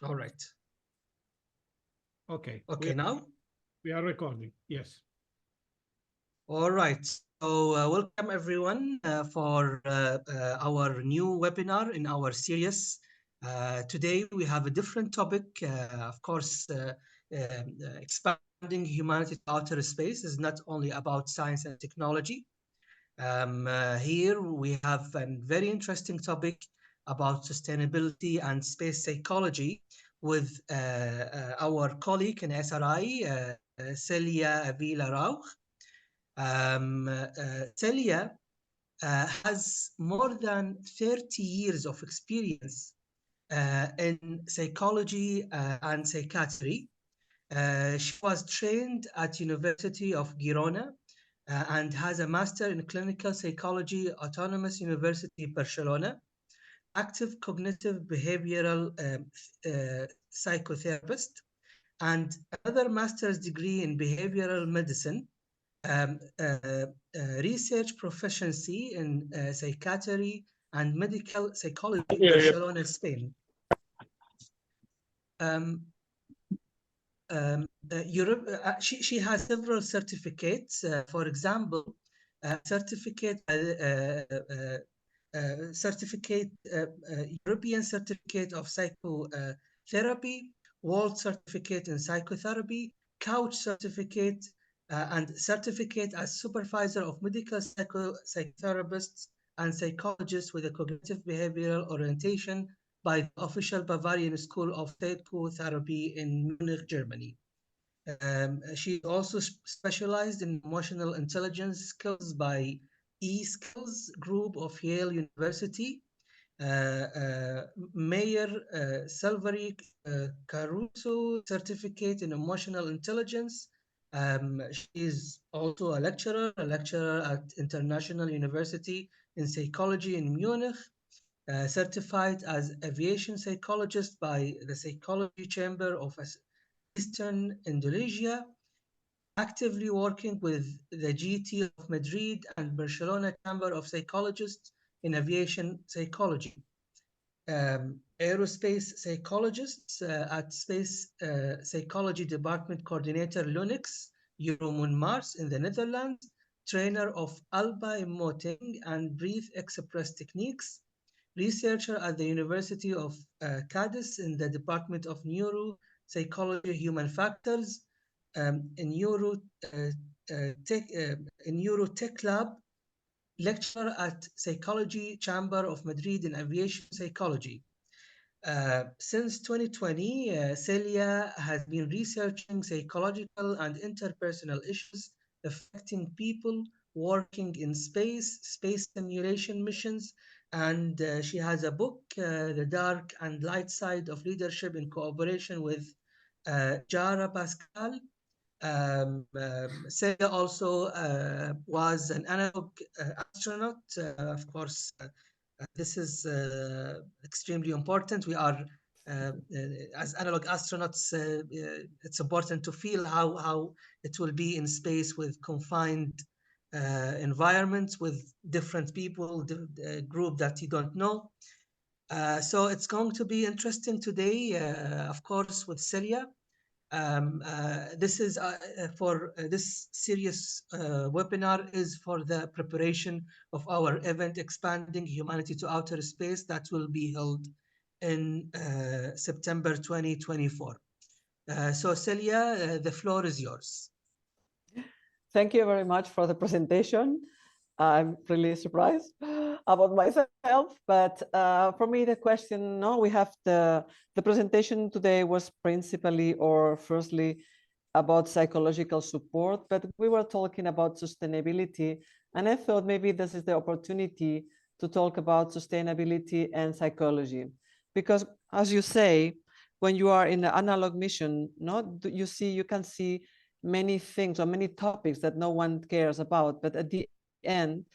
All right. Okay. Okay, now? We are recording. Yes. All right. So, welcome everyone for our new webinar in our series. Today we have a different topic. Of course, expanding humanity to outer space is not only about science and technology. Here we have a very interesting topic about sustainability and space psychology with our colleague in SRI, Celia Avila-Rauch. Celia has more than 30 years of experience in psychology and psychiatry. She was trained at University of Girona and has a master in clinical psychology, Autonomous University Barcelona, active cognitive behavioral psychotherapist, and another master's degree in behavioral medicine, research proficiency in psychiatry and medical psychology, Barcelona, Spain. Um, she has several certificates. For example, European Certificate of Psychotherapy, World Certificate in Psychotherapy, Couch Certificate, and Certificate as Supervisor of Medical Psychotherapists and Psychologists with a Cognitive Behavioral Orientation by the official Bavarian School of Psychotherapy in Munich, Germany. She also specialized in emotional intelligence skills by E-Skills Group of Yale University. Mayor Salvari Caruso Certificate in Emotional Intelligence. She is also a lecturer at International University in Psychology in Munich, certified as aviation psychologist by the Psychology Chamber of Eastern Indonesia, actively working with the GT of Madrid and Barcelona Chamber of Psychologists in aviation psychology. Aerospace psychologists at Space Psychology Department Coordinator Lunix, Euromoon Mars in the Netherlands, trainer of Alba emoting and Breathe Express techniques, researcher at the University of Cadiz in the Department of Neuropsychology Human Factors, in Neurotech Lab, lecturer at Psychology Chamber of Madrid in Aviation Psychology. Since 2020, Celia has been researching psychological and interpersonal issues affecting people working in space simulation missions, and she has a book, The Dark and Light Side of Leadership, in cooperation with Jara Pascal. Celia also was an analog astronaut, of course. This is extremely important. We are, as analog astronauts, it's important to feel how it will be in space with confined environments, with different people, group that you don't know. So it's going to be interesting today, of course, with Celia. This is for this series webinar is for the preparation of our event Expanding Humanity to Outer Space that will be held in September 2024. So Celia, the floor is yours. Thank you very much for the presentation. I'm really surprised about myself, but for me, the question, no, we have the presentation today was principally or firstly about psychological support, but we were talking about sustainability, and I thought maybe this is the opportunity to talk about sustainability and psychology, because as you say, when you are in an analog mission, no, you can see many things or many topics that no one cares about, but at the end,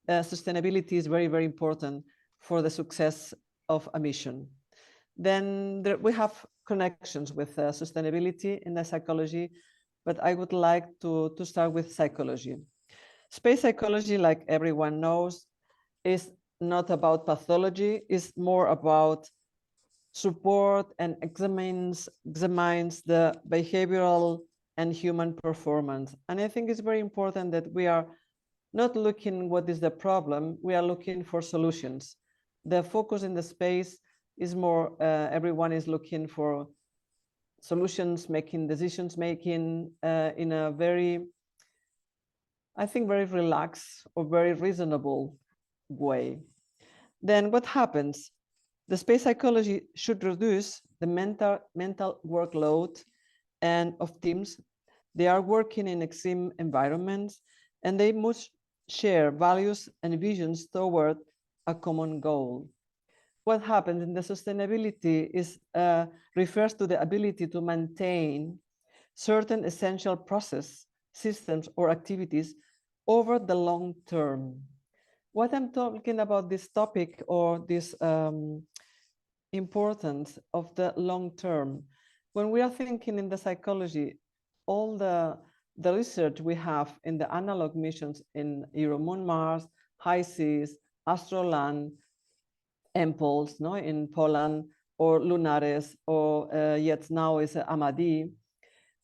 sustainability is very, very important for the success of a mission. Then we have connections with sustainability in the psychology, but I would like to start with psychology. Space psychology, like everyone knows, is not about pathology, it's more about support and examines the behavioral and human performance. And I think it's very important that we are not looking what is the problem, we are looking for solutions. The focus in the space is more, everyone is looking for solutions, making decisions, making in a very, I think, very relaxed or very reasonable way. Then what happens? The space psychology should reduce the mental workload and of teams. They are working in extreme environments and they must share values and visions toward a common goal. What happens in the sustainability is refers to the ability to maintain certain essential process, systems, or activities over the long term. What I'm talking about this topic or this importance of the long term, when we are thinking in the psychology, all the research we have in the analog missions in Euromoon Mars, High Seas, Astroland, Impulse, no, in Poland, or Lunares, or yet now is Amadi.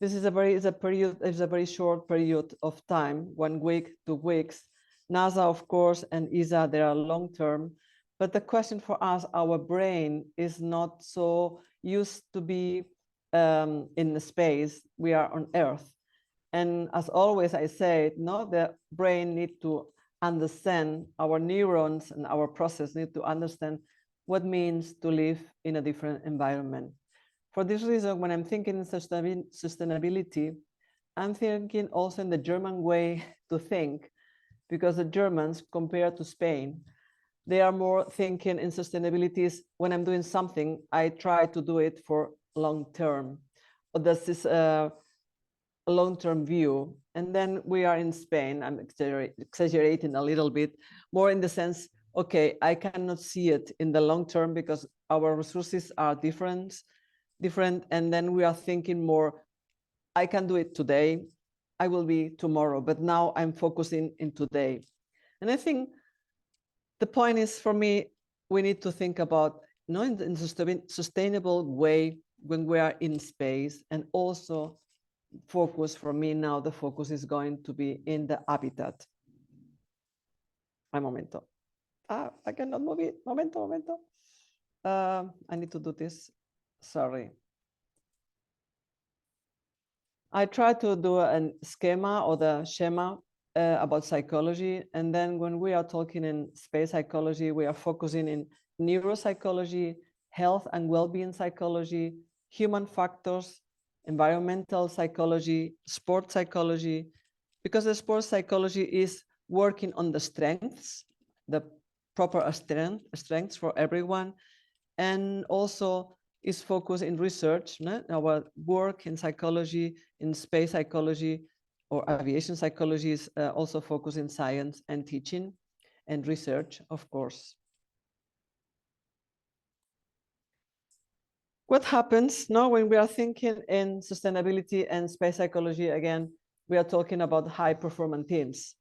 This is a very short period of time, 1 week, 2 weeks. NASA, of course, and ESA, they are long term. But the question for us, our brain is not so used to be in space. We are on Earth. And as always, I say, no, the brain need to understand, our neurons and our process need to understand what means to live in a different environment. For this reason, when I'm thinking in sustainability, I'm thinking also in the German way to think, because the Germans, compared to Spain, they are more thinking in sustainability. When I'm doing something, I try to do it for long term. But this is a long-term view. And then we are in Spain, I'm exaggerating a little bit, more in the sense, okay, I cannot see it in the long term because our resources are different, and then we are thinking more, I can do it today, I will be tomorrow, but now I'm focusing in today. And I think the point is, for me, we need to think about, you know, in sustainable way when we are in space, and also focus, for me now, the focus is going to be in the habitat. Un momento. I cannot move it. Momento. I need to do this. Sorry. I try to do a schema or the schema about psychology. And then when we are talking in space psychology, we are focusing in neuropsychology, health and well-being psychology, human factors, environmental psychology, sport psychology, because the sports psychology is working on the strengths, the proper strengths for everyone, and also is focused in research. No? Our work in psychology, in space psychology, or aviation psychology is also focused in science and teaching and research, of course. What happens now when we are thinking in sustainability and space psychology? Again, we are talking about high-performance teams.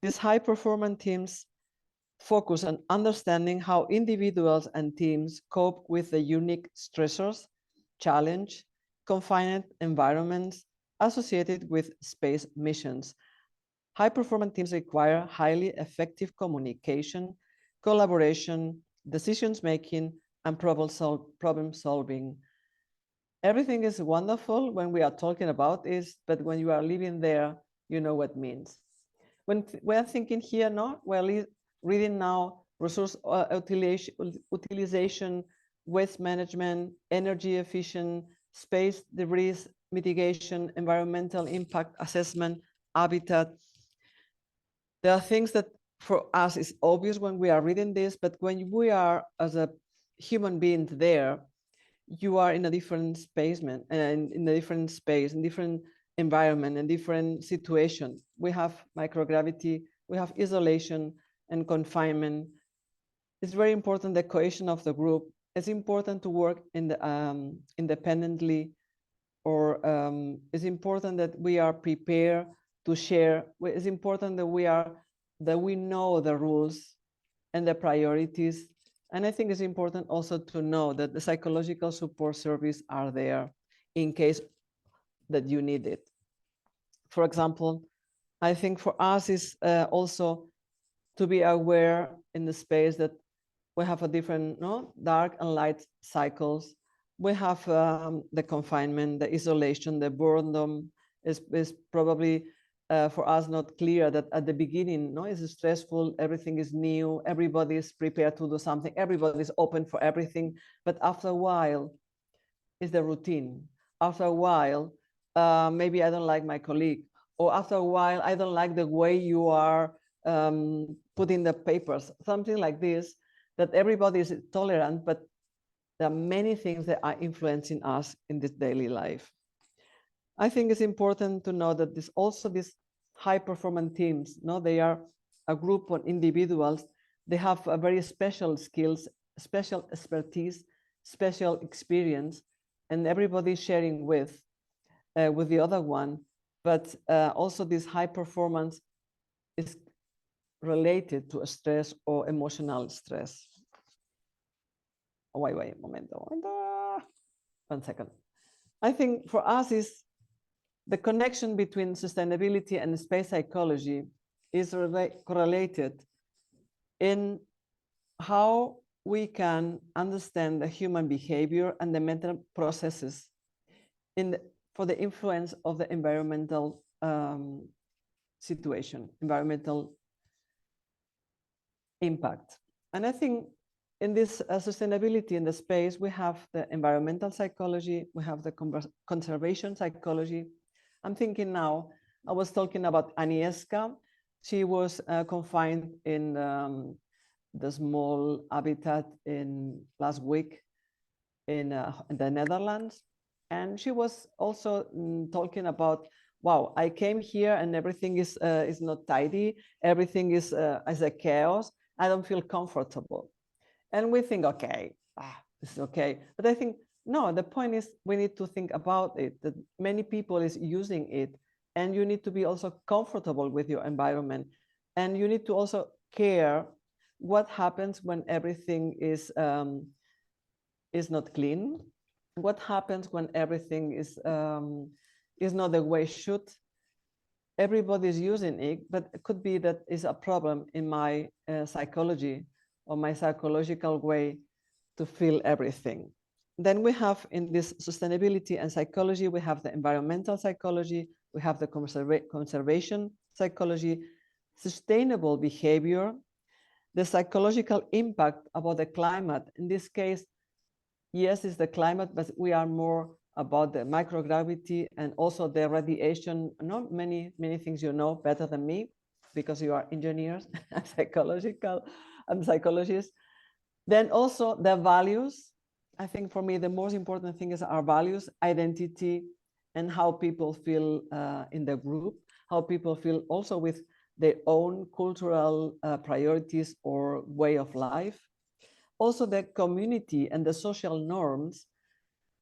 These high-performance teams focus on understanding how individuals and teams cope with the unique stressors, challenge, confined environments associated with space missions. High-performance teams require highly effective communication, collaboration, decision-making, and problem solving. Everything is wonderful when we are talking about this, but when you are living there, you know what it means. When we're thinking here, no, we're reading now resource utilization, waste management, energy efficient, space debris mitigation, environmental impact assessment, habitat. There are things that for us is obvious when we are reading this, but when we are as a human being there, you are in a different space, man, and in a different space, in different environment, and different situation. We have microgravity, we have isolation and confinement. It's very important, the cohesion of the group. It's important to work in the, independently, or it's important that we are prepared to share. It's important that we know the rules and the priorities, And I think it's important also to know that the psychological support service are there in case that you need it. For example, I think for us is also to be aware in the space that we have a different dark and light cycles. We have the confinement, the isolation, the boredom is probably for us not clear that at the beginning, it's stressful, everything is new, everybody is prepared to do something, everybody is open for everything. But after a while, it's the routine. After a while, maybe I don't like my colleague, or after a while, I don't like the way you are putting the papers, something like this, that everybody is tolerant, but there are many things that are influencing us in this daily life. I think it's important to know that these high performance teams, they are a group of individuals. They have a very special skills, special expertise, special experience, and everybody sharing with the other one. But also this high performance is related to a stress or emotional stress. Oh, wait, a momento. 1 second. I think for us is the connection between sustainability and space psychology is correlated in how we can understand the human behavior and the mental processes for the influence of the environmental situation, environmental impact. And I think in this sustainability in the space, we have the environmental psychology, we have the conservation psychology. I'm thinking now, I was talking about Agnieszka. She was confined in the small habitat last week in the Netherlands. And she was also talking about, wow, I came here and everything is not tidy. Everything is a chaos. I don't feel comfortable. And we think, okay, this is okay. But I think, no, the point is we need to think about it, that many people is using it, and you need to be also comfortable with your environment. And you need to also care what happens when everything is not clean. What happens when everything is not the way it should. Everybody is using it, but it could be that is a problem in my psychology or my psychological way to feel everything. Then we have in this sustainability and psychology, we have the environmental psychology, we have the conservation psychology, sustainable behavior, the psychological impact about the climate. In this case, yes, it's the climate, but we are more about the microgravity and also the radiation. Not many things you know better than me because you are engineers and psychologists. Then also the values. I think for me, the most important thing is our values, identity, and how people feel in the group, how people feel also with their own cultural priorities or way of life. Also the community and the social norms,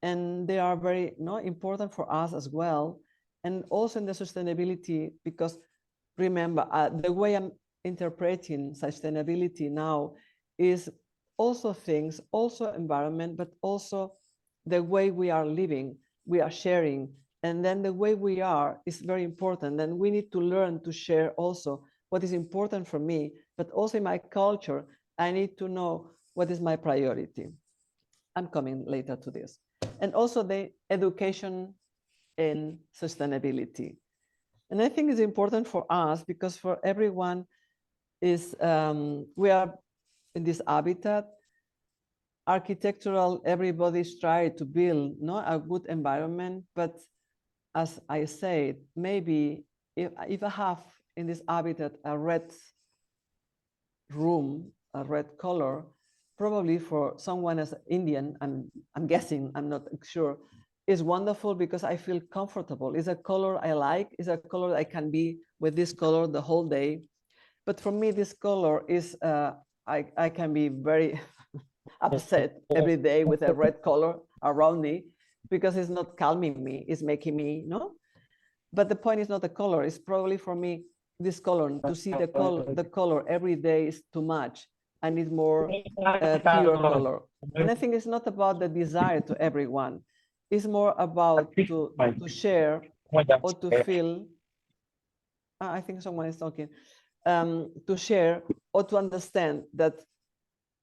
and they are very important for us as well. And also in the sustainability, because remember, the way I'm interpreting sustainability now is also things, also environment, but also the way we are living, we are sharing. And then the way we are is very important. And we need to learn to share also what is important for me, but also in my culture, I need to know what is my priority. I'm coming later to this. And also the education in sustainability. And I think it's important for us because for everyone is, we are in this habitat, architectural, everybody's trying to build a good environment. But as I said, maybe if I have in this habitat a red room, a red color, probably for someone as Indian, I'm guessing, I'm not sure, is wonderful because I feel comfortable. It's a color I like, it's a color I can be with this color the whole day. But for me, this color is, I can be very upset every day with a red color around me because it's not calming me, it's making me, But the point is not the color, it's probably for me, this color, to see the color every day is too much I need more pure color. And I think it's not about the desire to everyone. It's more about to share or to feel. I think someone is talking. To share or to understand that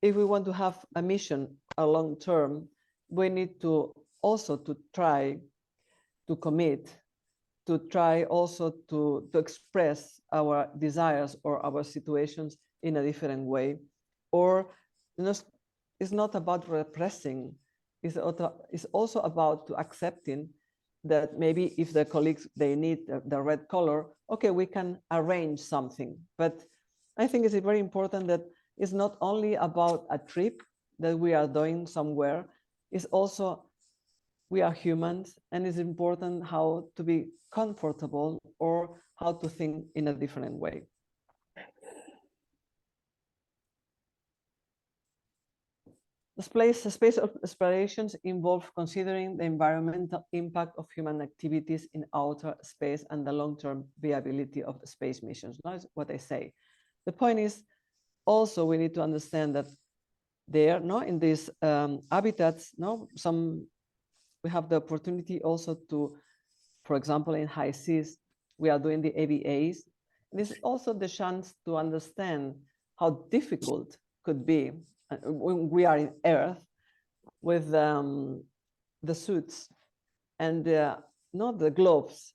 if we want to have a mission a long term, we need to also to try to commit, to try also to express our desires or our situations in a different way. Or it's not about repressing, it's also about to accepting that maybe if the colleagues, they need the red color, okay, we can arrange something. But I think it's very important that it's not only about a trip that we are doing somewhere, it's also we are humans, and it's important how to be comfortable or how to think in a different way. The space explorations involve considering the environmental impact of human activities in outer space and the long-term viability of the space missions. That's what I say. The point is also we need to understand that there, in these habitats, we have the opportunity also to, for example, in high seas, we are doing the ABAs. This is also the chance to understand how difficult could be when we are in Earth with the suits and not the gloves,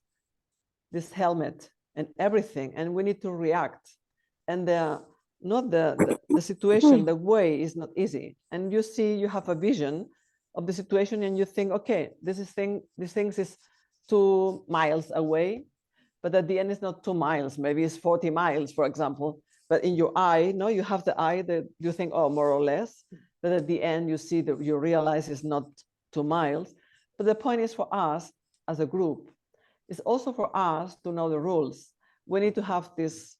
this helmet and everything, and we need to react. And not the situation, the way is not easy. And you see, you have a vision of the situation, and you think, okay, this thing is 2 miles away, but at the end it's not 2 miles, maybe it's 40 miles, for example. But in your eye, you have the eye that you think, oh, more or less. But at the end, you see that you realize it's not 2 miles. But the point is for us as a group, it's also for us to know the rules. We need to have these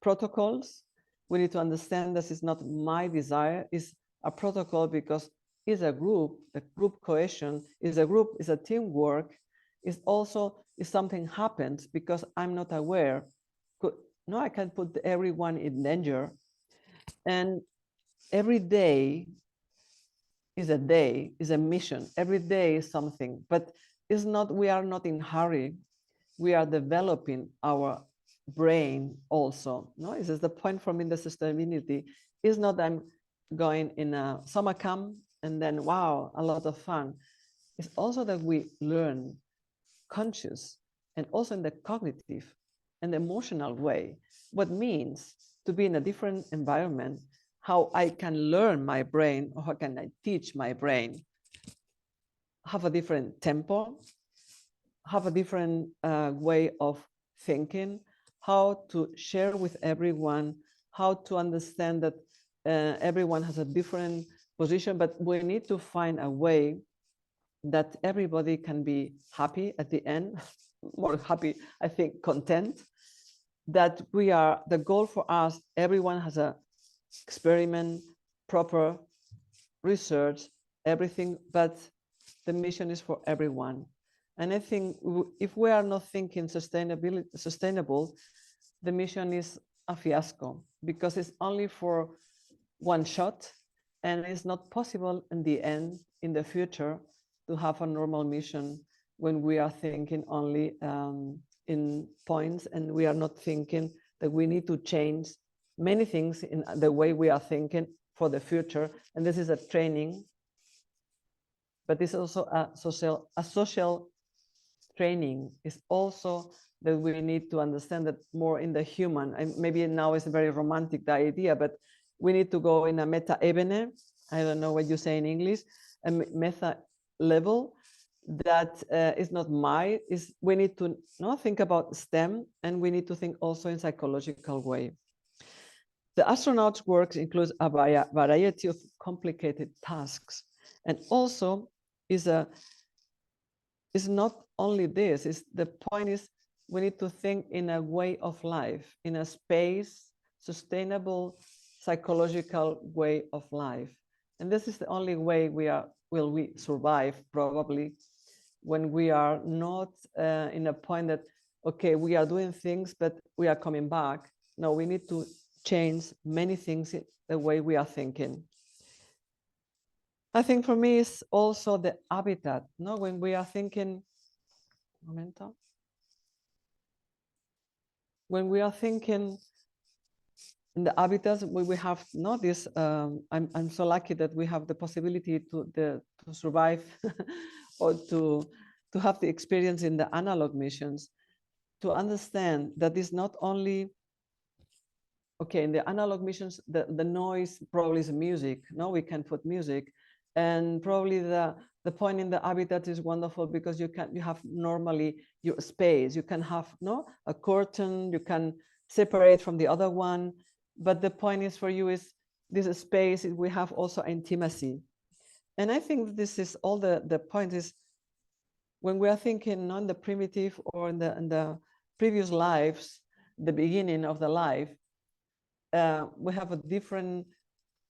protocols. We need to understand this is not my desire, it's a protocol because it's a group, the group cohesion is a group, is a teamwork, is also if something happens because I'm not aware, I can put everyone in danger. And every day is a mission. Every day is something, but it's not, we are not in hurry. We are developing our brain also. This is the point for me in the sustainability. It's not I'm going in a summer camp and then, wow, a lot of fun. It's also that we learn conscious and also in the cognitive and emotional way, what means to be in a different environment, how I can learn my brain, or how can I teach my brain, have a different tempo, have a different way of thinking, how to share with everyone, how to understand that everyone has a different position, but we need to find a way that everybody can be happy at the end, more happy, I think, content, that we are, the goal for us, everyone has a experiment, proper research, everything, but the mission is for everyone. And I think if we are not thinking sustainable, the mission is a fiasco because it's only for one shot and it's not possible in the end, in the future, to have a normal mission when we are thinking only in points and we are not thinking that we need to change many things in the way we are thinking for the future. And this is a training, but it's also a social training. Is also that we need to understand that more in the human, and maybe now it's a very romantic the idea, but we need to go in a meta ebene, I don't know what you say in English, a meta level that is not we need to think about STEM, and we need to think also in psychological way. The astronauts' work includes a variety of complicated tasks, and also is not only this, is the point is we need to think in a way of life, in a space, sustainable, psychological way of life. And this is the only way will we survive, probably, when we are not in a point that, okay, we are doing things, but we are coming back. No, we need to change many things in the way we are thinking. I think for me it's also the habitat, no? When we are thinking, momento. When we are thinking in the habitats, we have not this. I'm so lucky that we have the possibility to survive or to have the experience in the analog missions, to understand that it's not only okay in the analog missions. The noise probably is music. No, we can put music, and probably the point in the habitat is wonderful because you have normally your space. You can have a curtain. You can separate from the other one. But the point is for you is this space, we have also intimacy. And I think this is all the point is when we are thinking on the primitive or in the previous lives, the beginning of the life, we have a different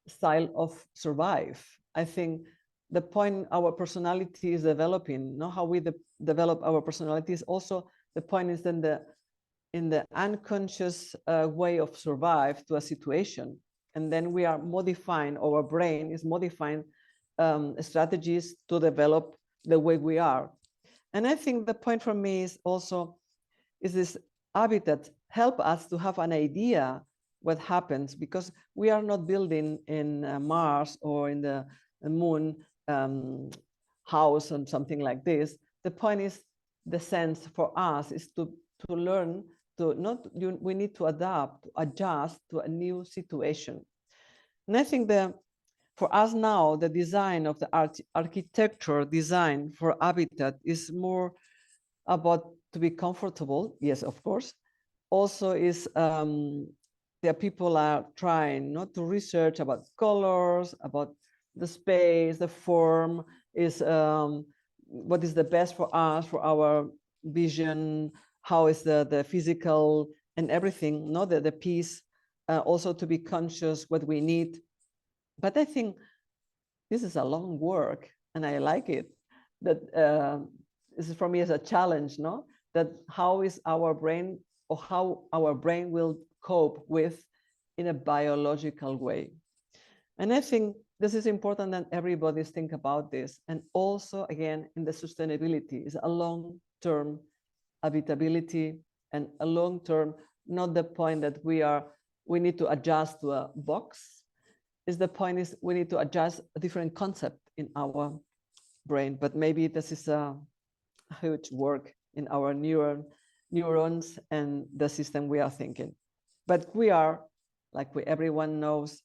style of survive. I think the point our personality is developing, how we develop our personality is also the point is in the unconscious way of survive to a situation. And then we are modifying, our brain is modifying strategies to develop the way we are. And I think the point for me is also, is this habitat help us to have an idea what happens, because we are not building in Mars or in the moon house or something like this. The point is, the sense for us is to learn we need to adapt, adjust to a new situation. And I think for us now, the design of the architecture design for habitat is more about to be comfortable. Yes, of course. Also is there people are trying not to research about colors, about the space, the form is what is the best for us, for our vision, how is the physical and everything, the piece, also to be conscious what we need. But I think this is a long work, and I like it. That this is for me as a challenge, that how is our brain, or how our brain will cope with in a biological way. And I think this is important that everybody think about this. And also, again, in the sustainability is a long-term habitability and a long-term, not the point that we need to adjust to a box. Is the point is we need to adjust a different concept in our brain. But maybe this is a huge work in our neurons and the system we are thinking. But we are, like everyone knows,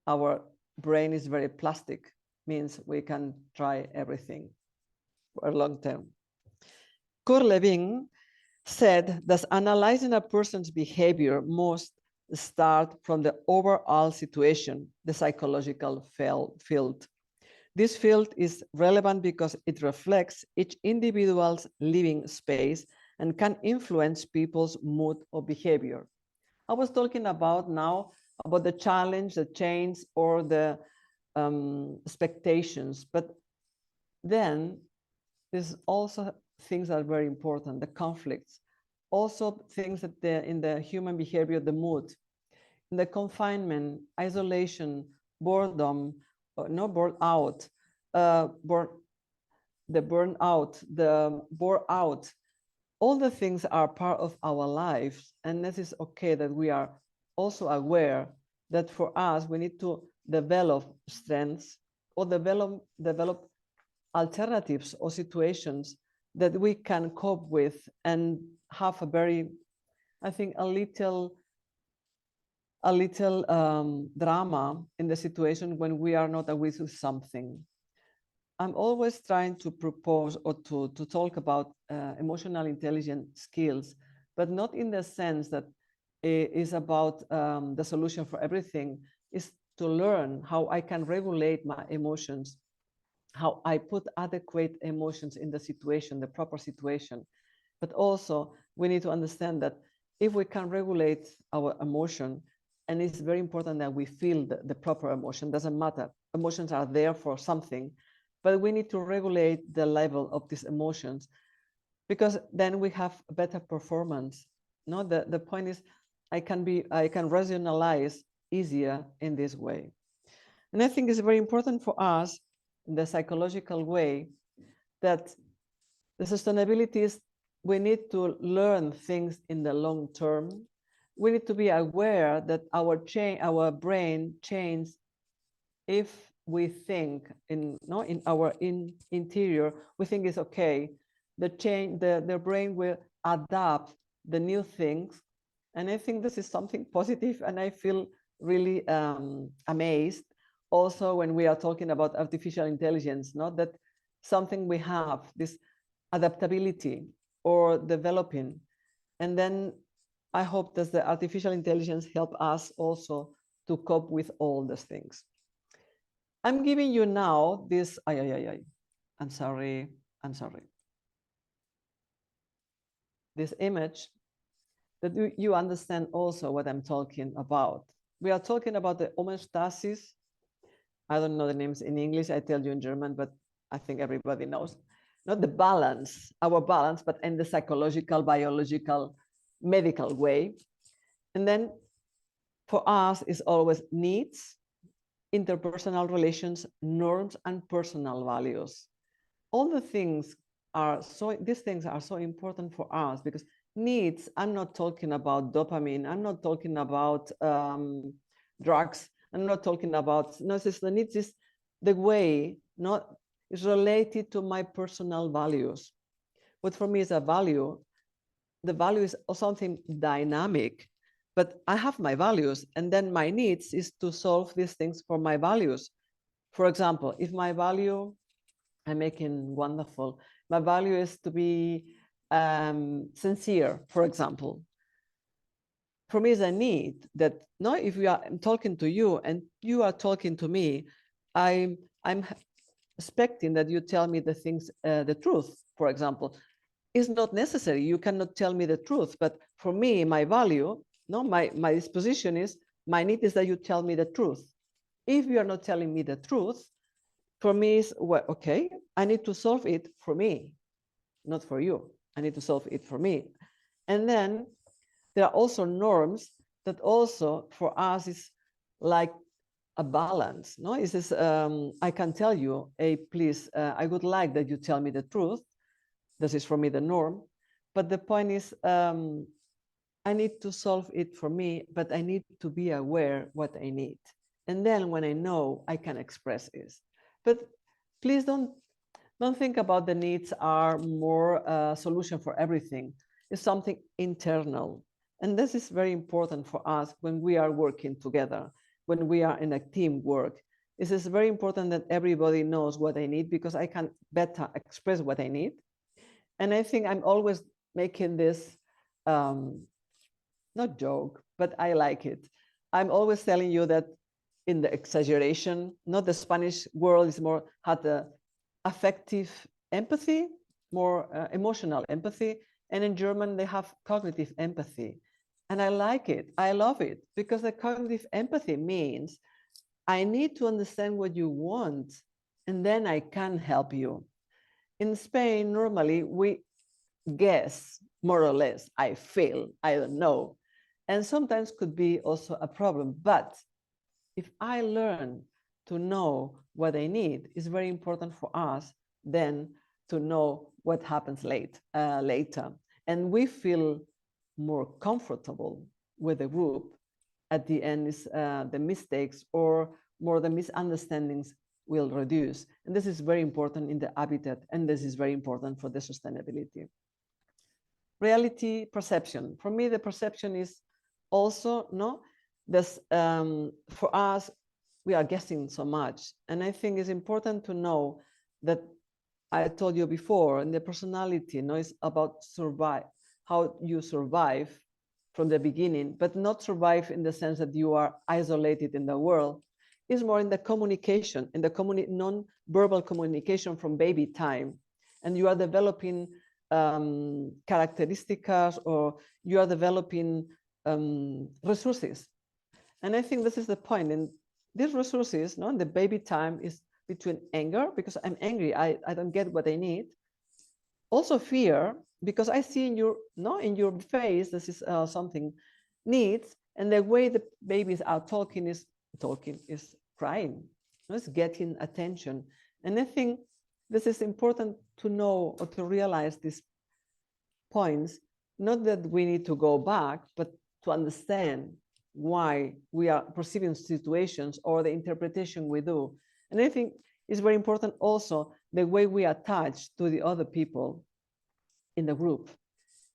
our brain is very plastic, means we can try everything for a long term. Kurt Lewin said that analyzing a person's behavior must start from the overall situation, the psychological field. This field is relevant because it reflects each individual's living space and can influence people's mood or behavior. I was talking about now about the challenge, the change, or the expectations, but then there's also things that are very important, the conflicts, also things that in the human behavior, the mood, in the confinement, isolation, boredom, the burnout, the bore out, all the things are part of our lives. And this is okay that we are also aware that for us, we need to develop strengths or develop alternatives or situations that we can cope with and have a very, I think, a little drama in the situation when we are not aware of something. I'm always trying to propose or to talk about emotional intelligence skills, but not in the sense that it is about the solution for everything. Is to learn how I can regulate my emotions, how I put adequate emotions in the situation, the proper situation. But also we need to understand that if we can regulate our emotion, and it's very important that we feel the proper emotion, doesn't matter, emotions are there for something, but we need to regulate the level of these emotions, because then we have better performance. The point is, I can rationalize easier in this way. And I think it's very important for us in the psychological way that the sustainability is we need to learn things in the long term. We need to be aware that our brain changes if we think in our interior, we think it's okay. The brain will adapt the new things. And I think this is something positive, and I feel really amazed also when we are talking about artificial intelligence, not that something we have, this adaptability or developing. And then I hope that the artificial intelligence help us also to cope with all these things. I'm giving you now this, I'm sorry. This image that you understand also what I'm talking about. We are talking about the homeostasis. I don't know the names in English, I tell you in German, but I think everybody knows. Not the balance, our balance, but in the psychological, biological, medical way. And then for us, it's always needs, interpersonal relations, norms, and personal values. All the things these things are so important for us because needs, I'm not talking about dopamine, I'm not talking about drugs, I'm not talking about, no, the needs is the way, is related to my personal values. What for me is a value, the value is something dynamic, but I have my values, and then my needs is to solve these things for my values. For example, if my value, I'm making wonderful, my value is to be sincere, for example. For me, it's a need that, if I'm talking to you and you are talking to me, I'm expecting that you tell me the things, the truth, for example. It's not necessary. You cannot tell me the truth. But for me, my value, my disposition is, my need is that you tell me the truth. If you are not telling me the truth, for me is, well, okay, I need to solve it for me, not for you. I need to solve it for me. And then there are also norms that also for us is like a balance. It says, I can tell you, hey, please, I would like that you tell me the truth. This is for me the norm. But the point is, I need to solve it for me, but I need to be aware what I need. And then when I know, I can express it. But please don't think about the needs are more solution for everything. It's something internal. And this is very important for us when we are working together, when we are in a teamwork. It is very important that everybody knows what I need because I can better express what I need. And I think I'm always making this, not joke, but I like it. I'm always telling you that in the exaggeration, not the Spanish world is more had the affective empathy, more emotional empathy. And in German, they have cognitive empathy. And I like it. I love it because the cognitive empathy means I need to understand what you want, and then I can help you. In Spain, normally we guess more or less, I feel, I don't know. And sometimes could be also a problem. But if I learn to know what I need, it's very important for us then to know what happens later. And we feel more comfortable with the group. At the end is the mistakes or more the misunderstandings will reduce. And this is very important in the habitat, and this is very important for the sustainability. Reality perception. For me, the perception is also, this, for us, we are guessing so much. And I think it's important to know that I told you before, and the personality, is about survive, how you survive from the beginning, but not survive in the sense that you are isolated in the world. It's more in the communication, in the non-verbal communication from baby time. And you are developing characteristics, or you are developing resources. And I think this is the point. And these resources, in the baby time is between anger, because I'm angry, I don't get what I need. Also fear, because I see in your face, this is something, needs, and the way the babies are talking is crying. It's getting attention. And I think this is important to know or to realize these points, not that we need to go back, but to understand why we are perceiving situations or the interpretation we do. And I think it's very important also the way we attach to the other people in the group.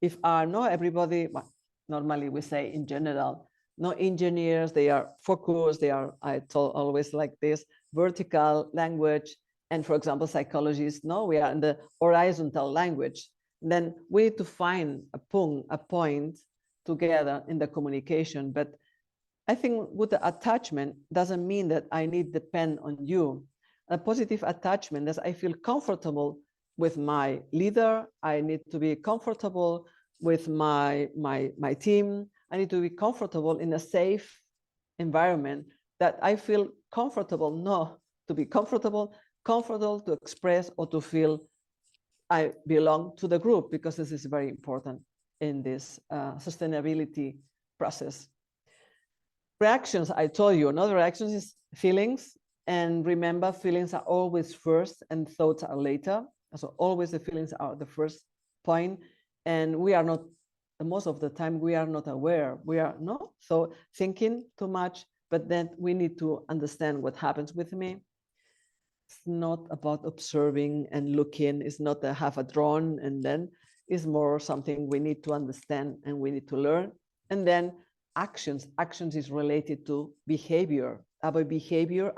If not everybody, well, normally we say in general, no engineers, they are focused, they are, I told always like this, vertical language. And for example, psychologists, no, we are in the horizontal language. Then we need to find a point together in the communication. But I think with the attachment doesn't mean that I need to depend on you. A positive attachment is I feel comfortable with my leader. I need to be comfortable with my team. I need to be comfortable in a safe environment that I feel comfortable, no, to be comfortable to express or to feel I belong to the group, because this is very important in this sustainability process. Reactions, I told you, another reactions is feelings. And remember, feelings are always first and thoughts are later. So always the feelings are the first point. And we are not, most of the time, we are not aware. We are not so thinking too much, but then we need to understand what happens with me. It's not about observing and looking. It's not to have a drone, and then it's more something we need to understand and we need to learn. And then actions. Actions is related to behavior. Our behavior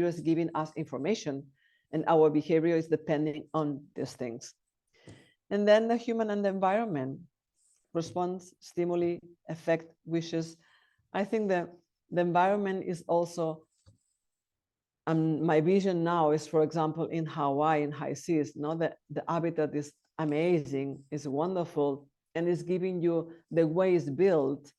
is giving us information, and our behavior is depending on these things. And then the human and the environment. Response, stimuli, effect, wishes. I think that the environment is also, my vision now is, for example, in Hawaii, in high seas, the habitat is amazing, is wonderful, and is giving you, the way it's built,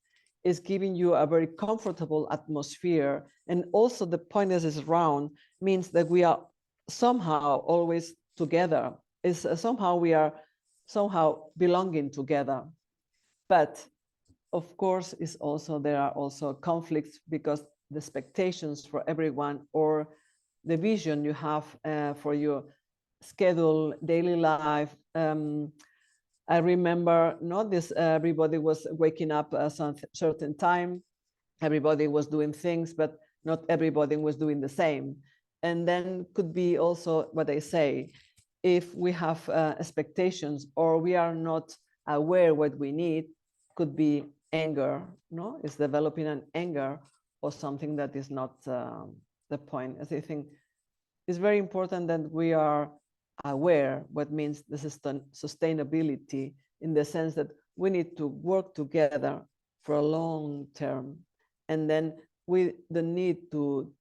is giving you a very comfortable atmosphere. And also the point is round, means that we are somehow always together. Is somehow we are belonging together. But of course, there are also conflicts, because the expectations for everyone or the vision you have for your schedule, daily life. I remember everybody was waking up at some certain time. Everybody was doing things, but not everybody was doing the same. And then could be also what I say, if we have expectations or we are not aware what we need, could be anger, it's developing an anger or something that is not the point. As I think it's very important that we are aware what means the sustainability, in the sense that we need to work together for a long term. And then we don't need to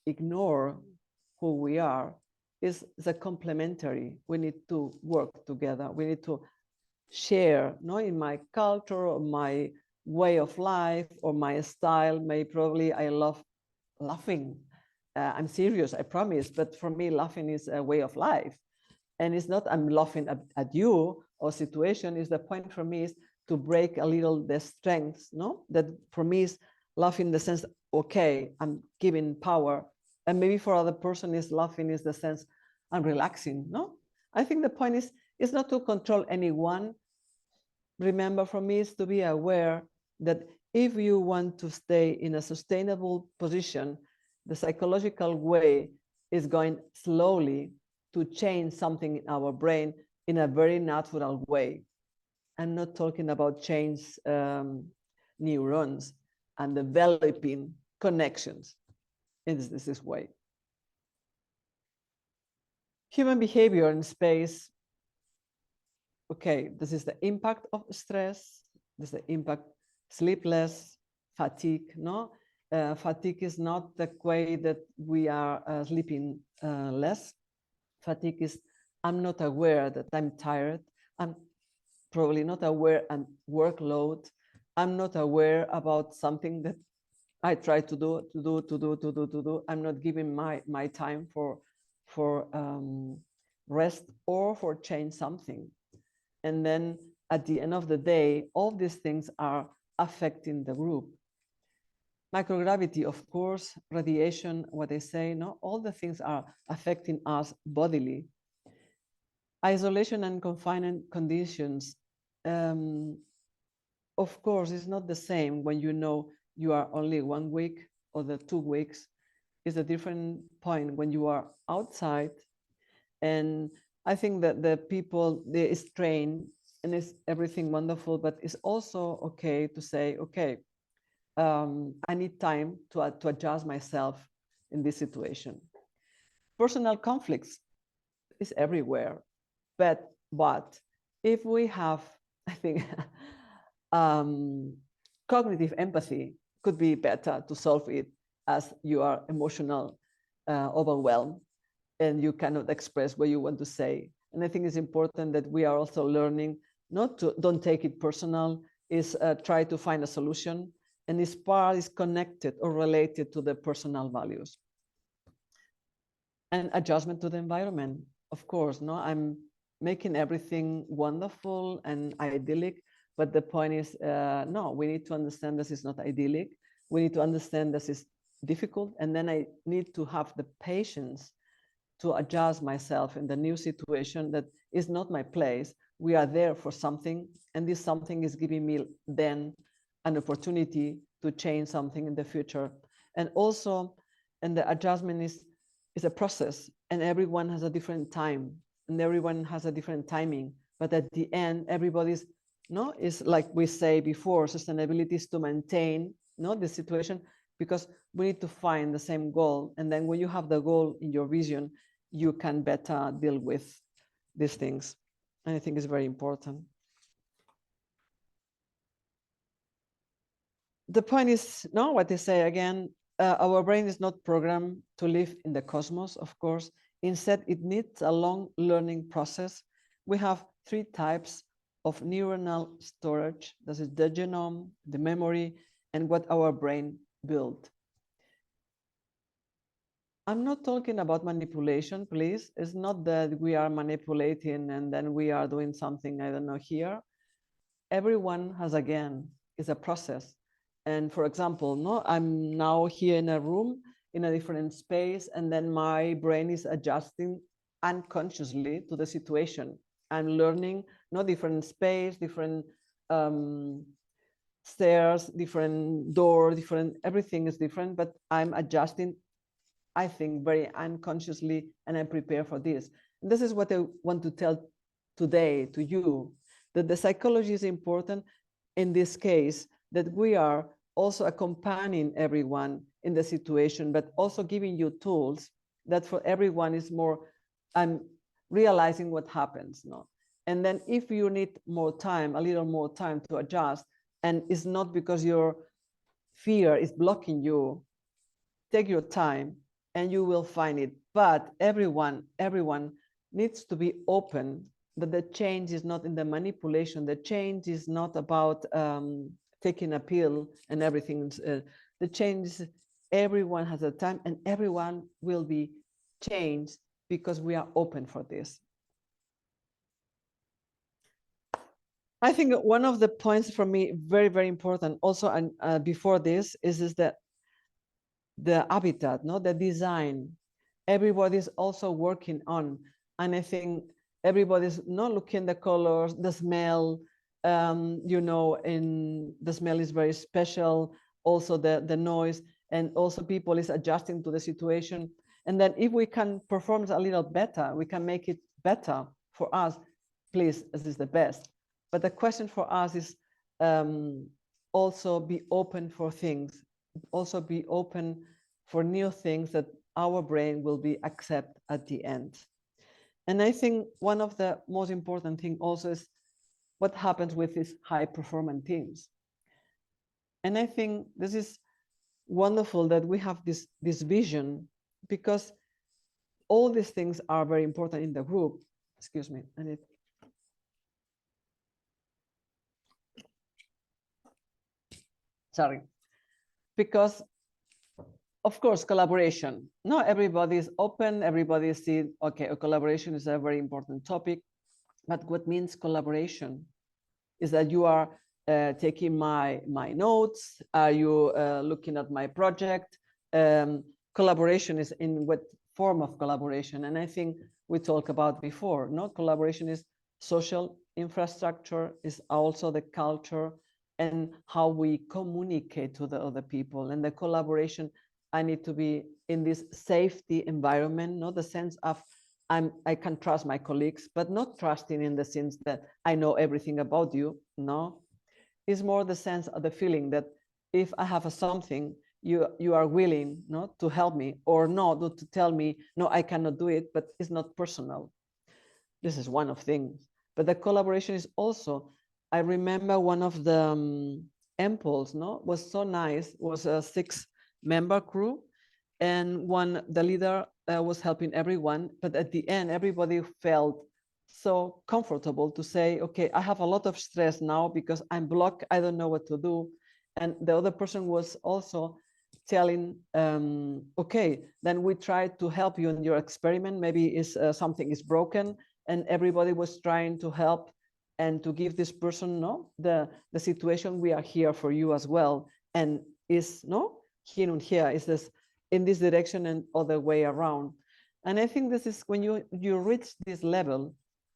ignore who we are. Is a complementary. We need to work together. We need to share, in my culture or my way of life or my style. Probably I love laughing. I'm serious, I promise, but for me, laughing is a way of life. And it's not I'm laughing at you or situation. Is the point for me is to break a little the strengths, that for me is laughing in the sense, okay, I'm giving power. And maybe for other person is laughing is the sense I'm relaxing, I think the point is not to control anyone. Remember, for me, is to be aware that if you want to stay in a sustainable position, the psychological way is going slowly to change something in our brain in a very natural way. I'm not talking about change neurons and developing connections in this way. Human behavior in space. Okay, this is the impact of stress. This is the impact, sleepless, fatigue, fatigue is not the way that we are sleeping less. Fatigue is, I'm not aware that I'm tired. I'm probably not aware I'm workload. I'm not aware about something that I try to do. I'm not giving my time for rest or for change something. And then at the end of the day, all these things are affecting the group. Microgravity, of course, radiation, what they say, no, all the things are affecting us bodily. Isolation and confinement conditions, of course, it's not the same when you know you are only 1 week or the 2 weeks. It's a different point when you are outside. And I think that the people, they strain and it's everything wonderful, but it's also okay to say, okay, I need time to adjust myself in this situation. Personal conflicts is everywhere, but if we have, I think, cognitive empathy could be better to solve it as you are emotional overwhelmed and you cannot express what you want to say. And I think it's important that we are also learning not to, don't take it personal, is try to find a solution. And this part is connected or related to the personal values. And adjustment to the environment, of course, no, I'm making everything wonderful and idyllic, but the point is, no, we need to understand this is not idyllic. We need to understand this is difficult. And then I need to have the patience to adjust myself in the new situation that is not my place. We are there for something, and this something is giving me then an opportunity to change something in the future. And also, and the adjustment is a process, and everyone has a different time, and everyone has a different timing. But at the end, everybody's, no, is like we say before, sustainability is to maintain, no, the situation, because we need to find the same goal. And then when you have the goal in your vision, you can better deal with these things. And I think it's very important. The point is, no, what they say again, our brain is not programmed to live in the cosmos, of course. Instead, it needs a long learning process. We have 3 types of neuronal storage. This is the genome, the memory, and what our brain built. I'm not talking about manipulation, please. It's not that we are manipulating and then we are doing something, I don't know, here. Everyone has, again, is a process. And for example, no, I'm now here in a room, in a different space, and then my brain is adjusting unconsciously to the situation. I'm learning, no, different space, different stairs, different door, different, everything is different, but I'm adjusting, I think, very unconsciously, and I'm prepared for this. And this is what I want to tell today to you, that the psychology is important in this case, that we are also accompanying everyone in the situation, but also giving you tools that for everyone is more, I'm realizing what happens. No? And then if you need more time, a little more time to adjust, and it's not because your fear is blocking you, take your time and you will find it. But everyone needs to be open that the change is not in the manipulation. The change is not about taking a pill and everything. The change is everyone has a time and everyone will be changed because we are open for this. I think one of the points for me very, very important also, and before this is that the habitat, no, the design, everybody's also working on, and I think everybody's not looking the colors, the smell, you know, and the smell is very special, also the noise, and also people is adjusting to the situation. And then if we can perform a little better, we can make it better for us, please, this is the best. But the question for us is also be open for things, also be open for new things that our brain will be accept at the end. And I think one of the most important thing also is what happens with these high performance teams. And I think this is wonderful that we have this vision, because all these things are very important in the group. Excuse me, I need. Sorry. Because of course, collaboration. Not everybody is open, everybody sees, okay, collaboration is a very important topic, but what means collaboration is that you are taking my notes? Are you looking at my project? Collaboration is in what form of collaboration? And I think we talked about before, no? Collaboration is social infrastructure, is also the culture and how we communicate to the other people. And the collaboration, I need to be in this safety environment, not the sense of I can trust my colleagues, but not trusting in the sense that I know everything about you. No, it's more the sense of the feeling that if I have something, you are willing, no, to help me, or no, to tell me, no, I cannot do it, but it's not personal. This is one of things. But the collaboration is also, I remember one of the impulse, no, was so nice, was a 6-member crew, and the leader was helping everyone, but at the end, everybody felt so comfortable to say, okay, I have a lot of stress now because I'm blocked, I don't know what to do. And the other person was also telling, okay, then we try to help you in your experiment, maybe something is broken, and everybody was trying to help and to give this person, no, the situation, we are here for you as well, and is, no, here and here, is this in this direction and other way around. And I think this is when you reach this level,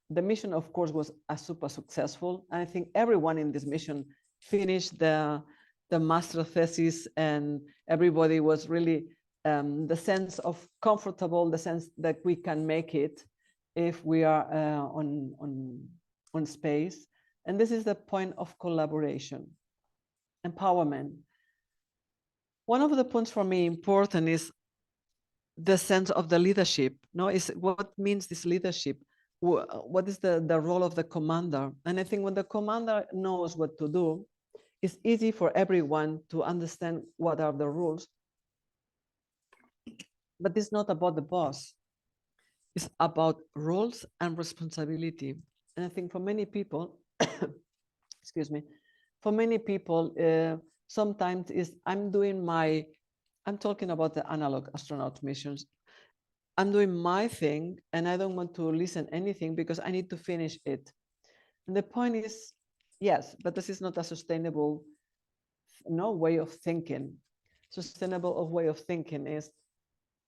the mission, of course, was super successful. And I think everyone in this mission finished the master thesis, and everybody was really the sense of comfortable, the sense that we can make it if we are on space. And this is the point of collaboration, empowerment. One of the points for me important is the sense of the leadership. No, is what means this leadership? What is the role of the commander? And I think when the commander knows what to do, it's easy for everyone to understand what are the rules. But it's not about the boss. It's about roles and responsibility. And I think for many people, excuse me, for many people, sometimes I'm talking about the analog astronaut missions. I'm doing my thing and I don't want to listen anything because I need to finish it. And the point is, yes, but this is not a sustainable way of thinking. Sustainable way of thinking is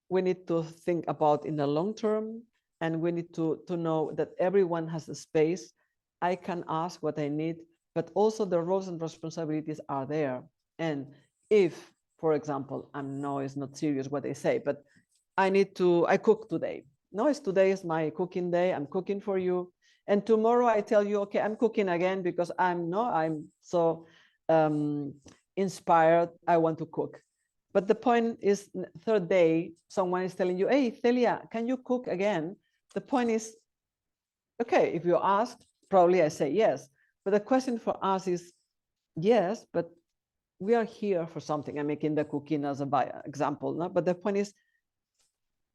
we need to think about in the long term, and we need to know that everyone has a space. I can ask what I need, but also the roles and responsibilities are there. And if, for example, I know it's not serious what I say, but I cook today. No, today is my cooking day. I'm cooking for you. And tomorrow I tell you, okay, I'm cooking again because I'm so inspired. I want to cook. But the point is, third day, someone is telling you, hey, Celia, can you cook again? The point is, okay, if you ask, probably I say yes. But the question for us is, yes, but we are here for something. I'm making the cooking as an example. No? But the point is,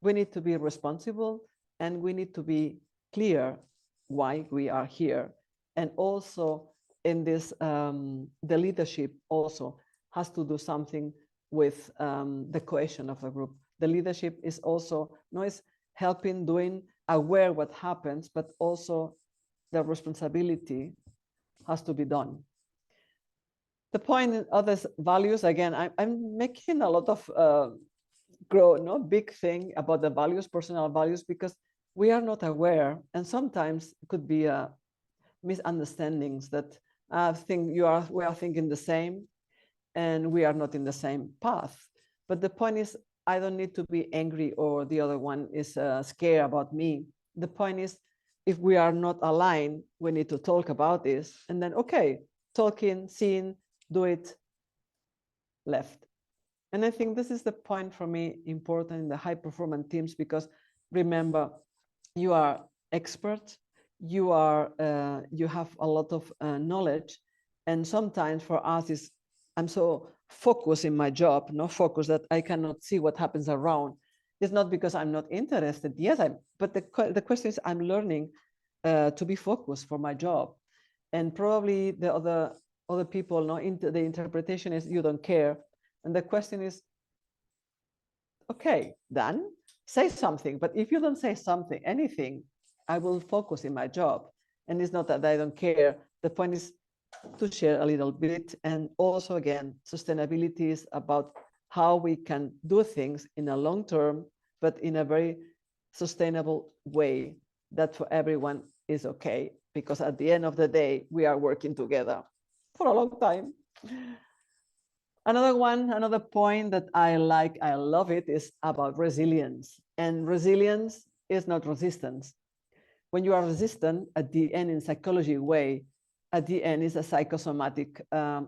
we need to be responsible and we need to be clear why we are here. And also in this, the leadership also has to do something with the cohesion of the group. The leadership is also is helping, doing, aware what happens, but also the responsibility has to be done. The point in other values, again, I'm making a lot of big thing about the values, personal values, because we are not aware, and sometimes it could be misunderstandings that we are thinking the same, and we are not in the same path. But the point is, I don't need to be angry or the other one is scared about me. The point is, if we are not aligned, we need to talk about this, and then okay, talking, seeing, do it, left. And I think this is the point for me important in the high performance teams, because remember, you are experts, you have a lot of knowledge, and sometimes for us I'm so focused in my job, focused that I cannot see what happens around. It's not because I'm not interested. Yes, but the question is, I'm learning to be focused for my job, and probably the other people, the interpretation is you don't care. And the question is, okay, then say something. But if you don't say something, anything, I will focus in my job. And it's not that I don't care. The point is, to share a little bit. And also, again, sustainability is about how we can do things in a long term, but in a very sustainable way that for everyone is okay. Because at the end of the day, we are working together for a long time. Another point that I like, I love it, is about resilience. And resilience is not resistance. When you are resistant, at the end, in psychology way, at the end is a psychosomatic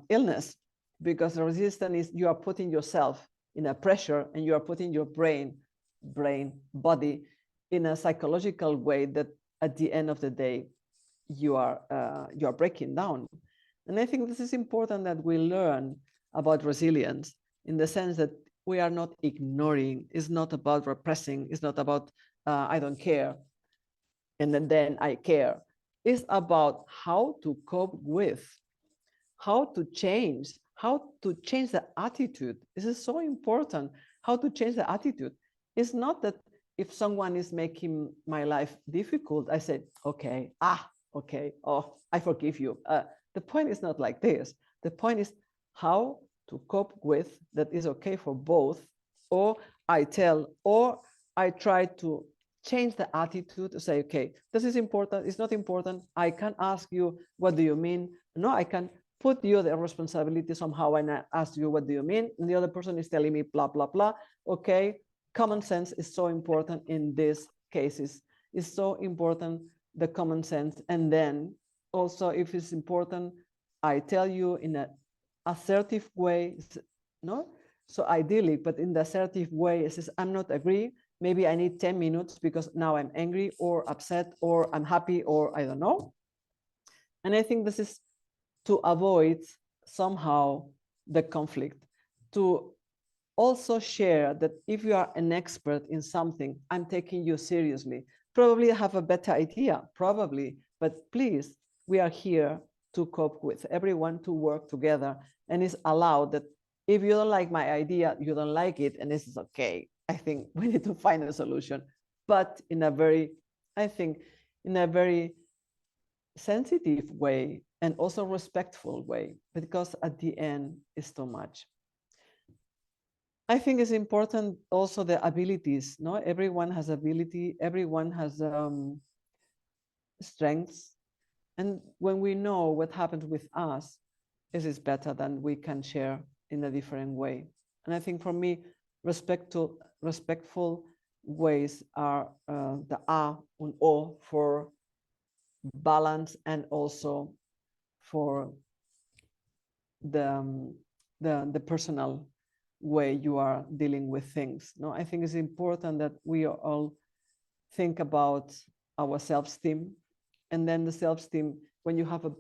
illness, because the resistance is you are putting yourself in a pressure and you are putting your body in a psychological way that at the end of the day, you are breaking down. And I think this is important that we learn about resilience in the sense that we are not ignoring. It's not about repressing. It's not about I don't care and then I care. It's about how to cope with, how to change the attitude. This is so important, how to change the attitude. It's not that if someone is making my life difficult, I say, okay, okay, oh, I forgive you. The point is not like this. The point is how to cope with that is okay for both, or I try to change the attitude to say, okay, this is important, it's not important. I can ask you, what do you mean? No, I can put you the responsibility somehow and I ask you, what do you mean? And the other person is telling me blah, blah, blah. Okay, common sense is so important in these cases. It's so important, the common sense. And then also, if it's important, I tell you in an assertive way, no? So ideally, but in the assertive way, it says, I'm not agree. Maybe I need 10 minutes because now I'm angry or upset or I'm happy or I don't know. And I think this is to avoid somehow the conflict, to also share that if you are an expert in something, I'm taking you seriously. Probably I have a better idea, probably, but please, we are here to cope with everyone, to work together. And it's allowed that if you don't like my idea, you don't like it, and this is okay. I think we need to find a solution, but in a very, I think, in a very sensitive way and also respectful way, because at the end it's too much. I think it's important also the abilities. No, everyone has ability, everyone has strengths, and when we know what happens with us, it is better than we can share in a different way. And I think for me, respectful ways are the A and O for balance and also for the personal way you are dealing with things. No, I think it's important that we all think about our self-esteem, and then the self-esteem, when you have a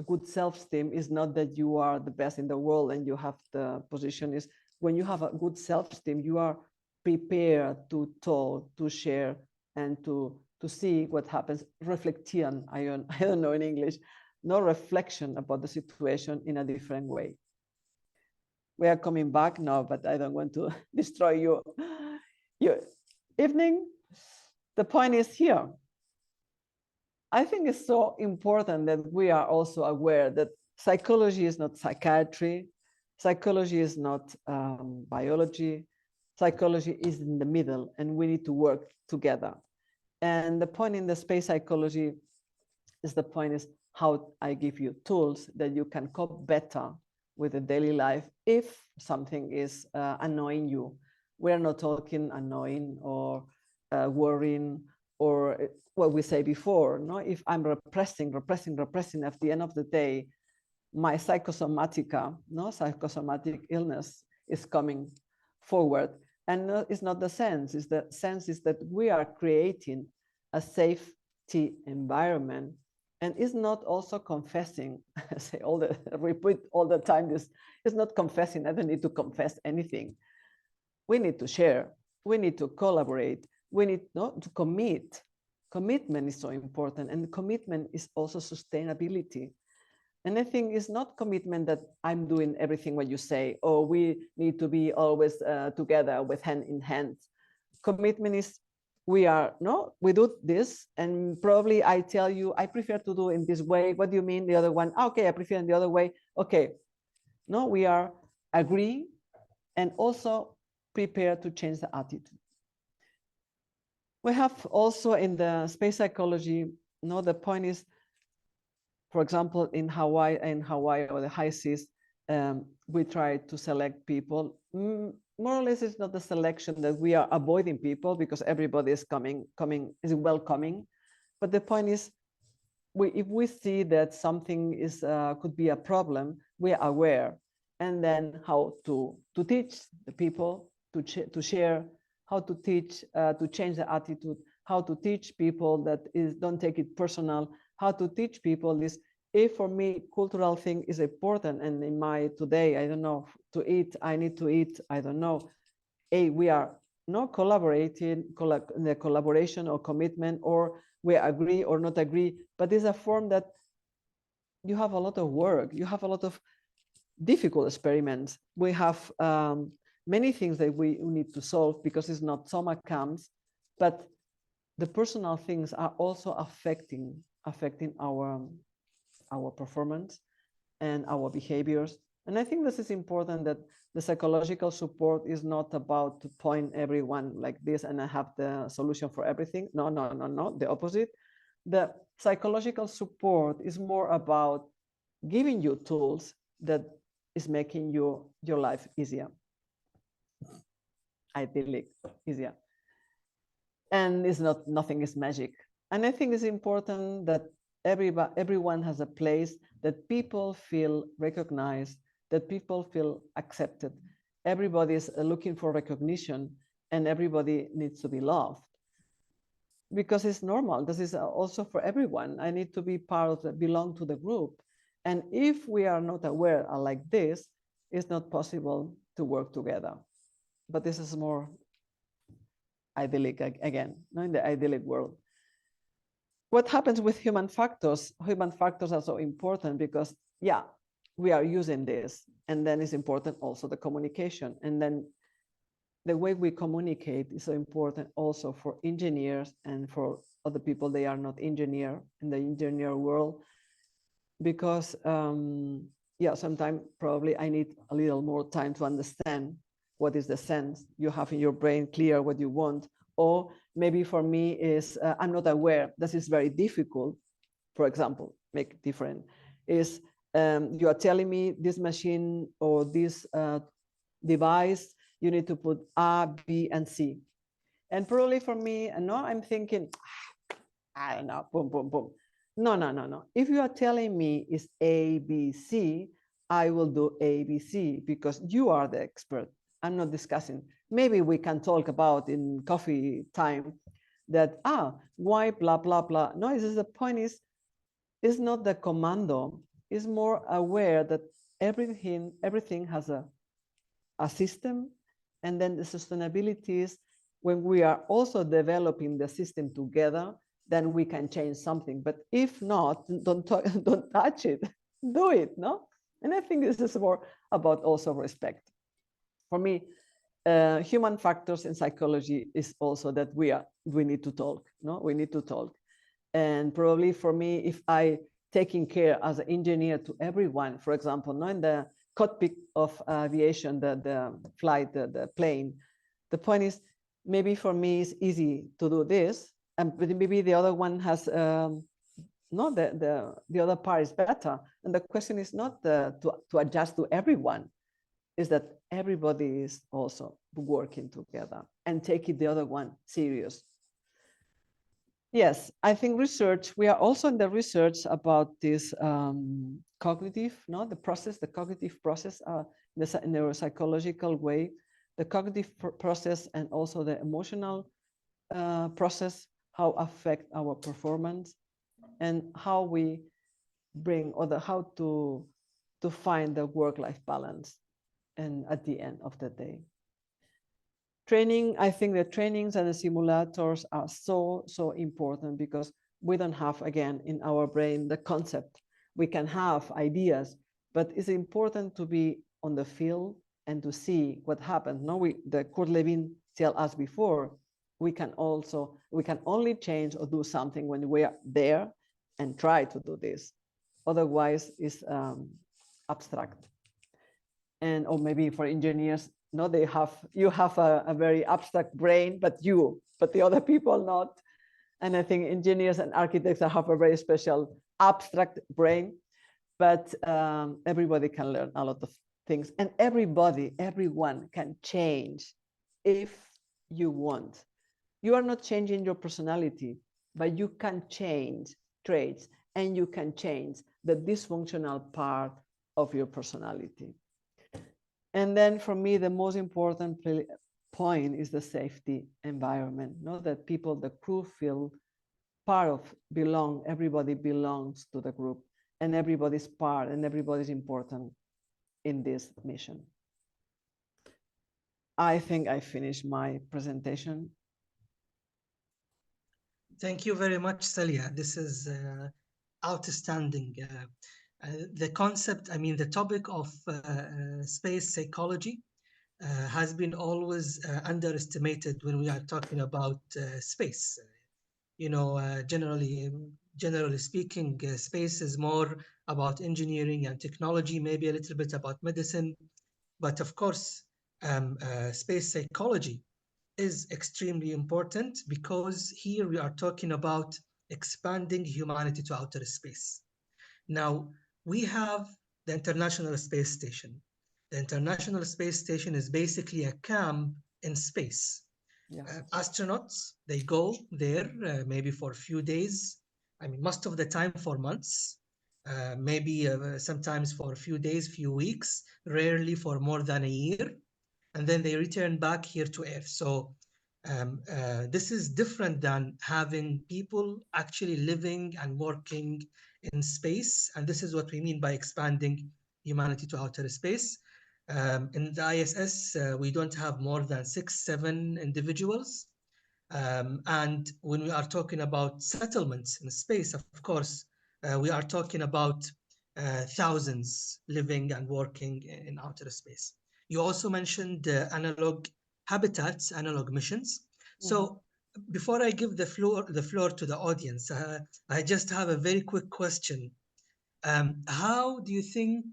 good self-esteem, is not that you are the best in the world and you have the position. Is when you have a good self-esteem, you are prepared to talk, to share, and to see what happens. Reflection, I don't know in English, no reflection about the situation in a different way. We are coming back now, but I don't want to destroy your evening. The point is here. I think it's so important that we are also aware that psychology is not psychiatry. Psychology is not biology. Psychology is in the middle, and we need to work together. And the point in the space psychology is, the point is how I give you tools that you can cope better with the daily life if something is annoying you. We're not talking annoying or worrying or what we say before. No, if I'm repressing, at the end of the day, my psychosomatic illness is coming forward. And it's not the sense. It's the sense is that we are creating a safety environment, and it's not also confessing. I say repeat all the time. This is not confessing. I don't need to confess anything. We need to share. We need to collaborate. We need to commit. Commitment is so important, and commitment is also sustainability. And I think it's not commitment that I'm doing everything what you say, or we need to be always together with hand in hand. Commitment is we do this, and probably I tell you, I prefer to do in this way. What do you mean? The other one, okay, I prefer in the other way. Okay, no, we are agree and also prepare to change the attitude. We have also in the space psychology, the point is, for example, in Hawaii or the high seas, we try to select people. More or less, it's not the selection that we are avoiding people because everybody is is welcoming. But the point is, if we see that something could be a problem, we are aware, and then how to teach the people to share, how to teach to change the attitude, how to teach people that don't take it personal, how to teach people this. If for me cultural thing is important, and in my today, I don't know, to eat, I need to eat, I don't know. We are not collaborating, in the collaboration or commitment, or we agree or not agree, but it's a form that you have a lot of work, you have a lot of difficult experiments. We have many things that we need to solve because it's not summer camps, but the personal things are also affecting our performance and our behaviors. And I think this is important, that the psychological support is not about to point everyone like this and I have the solution for everything. No, the opposite. The psychological support is more about giving you tools that is making your life easier. Idyllic, easier. And it's nothing is magic. And I think it's important that everyone has a place, that people feel recognized, that people feel accepted. Everybody is looking for recognition, and everybody needs to be loved. Because it's normal. This is also for everyone. I need to be belong to the group. And if we are not aware like this, it's not possible to work together. But this is more idyllic again, in the idyllic world. What happens with human factors? Human factors are so important because, yeah, we are using this. And then it's important also the communication. And then the way we communicate is so important also for engineers and for other people. They are not engineer in the engineer world, because yeah, sometimes probably I need a little more time to understand what is the sense you have in your brain, clear what you want. Or maybe for me is I'm not aware. This is very difficult. For example, make it different is you are telling me this machine or this device, you need to put A, B, and C. And probably for me, no, I'm thinking, I don't know, boom, boom, boom. No. If you are telling me it's A, B, C, I will do A, B, C because you are the expert. I'm not discussing. Maybe we can talk about in coffee time that, why blah, blah, blah. No, the point is, it's not the commando. It's more aware that everything has a system. And then the sustainability is when we are also developing the system together, then we can change something. But if not, don't touch it. Do it, no? And I think this is more about also respect. For me, human factors in psychology is also that we need to talk, no? We need to talk. And probably for me, if I taking care as an engineer to everyone, for example, in the cockpit of aviation, the flight, the plane, the point is, maybe for me it's easy to do this, and maybe the other one has the other part is better. And the question is not to adjust to everyone, is that everybody is also working together and taking the other one serious. Yes, I think research, we are also in the research about this cognitive, the cognitive process, the neuropsychological way, the cognitive process and also the emotional process, how affect our performance and how we bring, how to find the work-life balance and at the end of the day. Training, I think the trainings and the simulators are so important because we don't have, again, in our brain, the concept. We can have ideas, but it's important to be on the field and to see what happened. The Kurt Lewin tell us before, we can only change or do something when we are there and try to do this. Otherwise, it's abstract. And or maybe for engineers, no, you have a very abstract brain, but the other people not. And I think engineers and architects have a very special abstract brain, but everybody can learn a lot of things, and everyone can change if you want. You are not changing your personality, but you can change traits, and you can change the dysfunctional part of your personality. And then for me, the most important point is the safety environment. That people, the crew, feel part of, everybody belongs to the group, and everybody's part and everybody's important in this mission. I think I finished my presentation. Thank you very much, Celia. This is outstanding. The concept, the topic of space psychology has been always underestimated when we are talking about space. Generally speaking, space is more about engineering and technology, maybe a little bit about medicine. But of course, space psychology is extremely important, because here we are talking about expanding humanity to outer space. Now, we have the International Space Station. The International Space Station is basically a camp in space. Yeah. Astronauts, they go there maybe for a few days. Most of the time for months, maybe sometimes for a few days, few weeks, rarely for more than a year. And then they return back here to Earth. So this is different than having people actually living and working in space. And this is what we mean by expanding humanity to outer space. In the ISS, we don't have more than 6-7 individuals. And when we are talking about settlements in space, of course, we are talking about thousands living and working in outer space. You also mentioned analog habitats, analog missions. So before I give the floor to the audience, I just have a very quick question. How do you think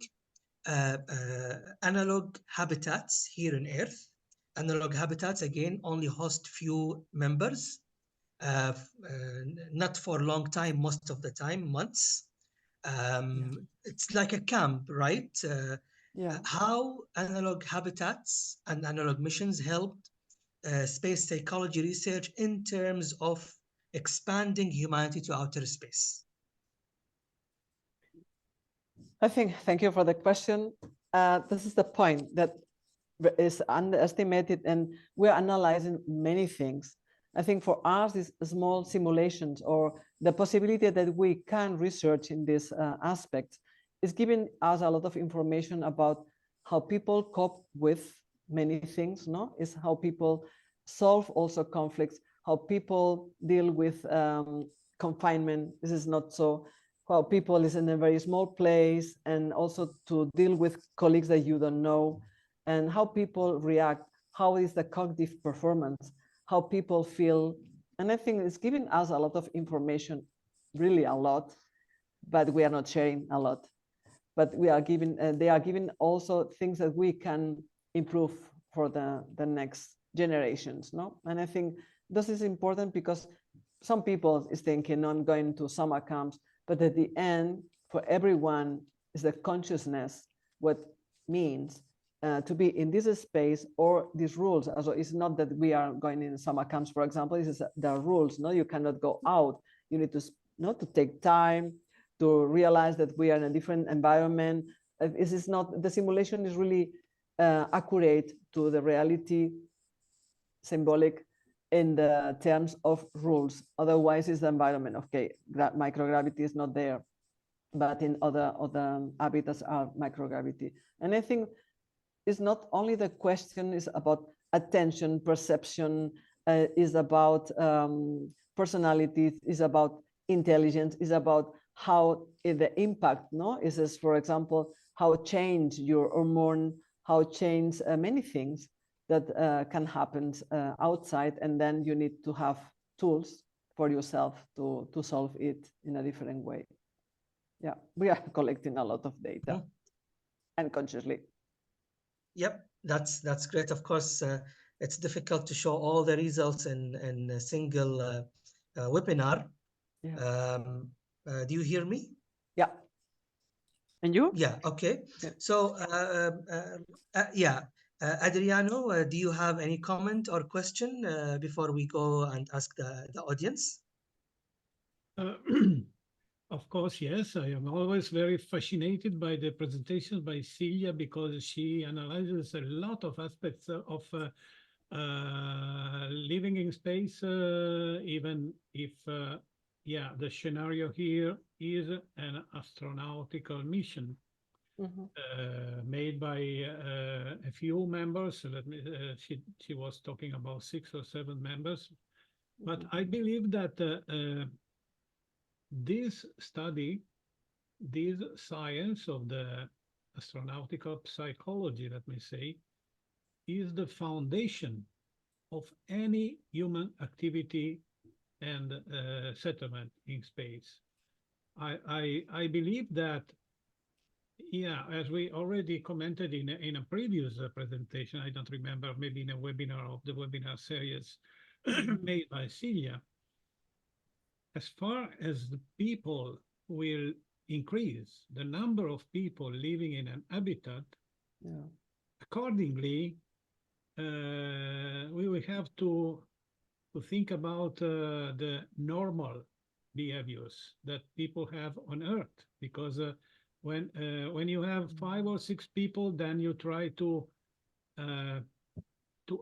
analog habitats here on Earth, analog habitats again only host few members, not for a long time, most of the time, months. It's like a camp, right? How analog habitats and analog missions helped space psychology research in terms of expanding humanity to outer space? Thank you for the question. This is the point that is underestimated, and we're analyzing many things. I think for us, these small simulations or the possibility that we can research in this aspect is giving us a lot of information about how people cope with many things, no? Is how people solve also conflicts, how people deal with confinement. This is not so, how people is in a very small place, and also to deal with colleagues that you don't know, and how people react, how is the cognitive performance, how people feel. And I think it's giving us a lot of information, really a lot, but we are not sharing a lot. But we are giving, they are giving also things that we can improve for the next generations, no? And I think this is important because some people is thinking on going to summer camps, but at the end, for everyone, is the consciousness what means to be in this space or these rules. Also, it's not that we are going in summer camps, for example. This is the rules. No, you cannot go out. You need to to take time to realize that we are in a different environment. This is not, the simulation is really accurate to the reality, symbolic in the terms of rules. Otherwise, it's the environment. Okay, microgravity is not there, but in other habitats are microgravity. And I think it's not only the question is about attention, perception, is about personality, is about intelligence, is about how the impact, no? Is this, for example, how change your hormone, how change many things. that can happen outside, and then you need to have tools for yourself to solve it in a different way. Yeah, we are collecting a lot of data unconsciously. Yep, that's great. Of course, it's difficult to show all the results in a single webinar. Yeah. Do you hear me? Yeah. And you? Yeah, okay. Yeah. So, yeah, Adriano, do you have any comment or question before we go and ask the audience? Uh, Of course, yes. I am always very fascinated by the presentations by Celia because she analyzes a lot of aspects of living in space, even if, yeah, the scenario here is an astronautical mission made by a few members. Let me, she was talking about 6 or 7 members. But I believe that this study, this science of the astronautical psychology, let me say, is the foundation of any human activity and settlement in space. I believe that, yeah, as we already commented in a previous presentation, I don't remember, maybe in a webinar of the webinar series made by Celia, as far as the people will increase, the number of people living in an habitat, accordingly, we will have to think about the normal behaviors that people have on Earth. Because when you have 5 or 6 people, then you try to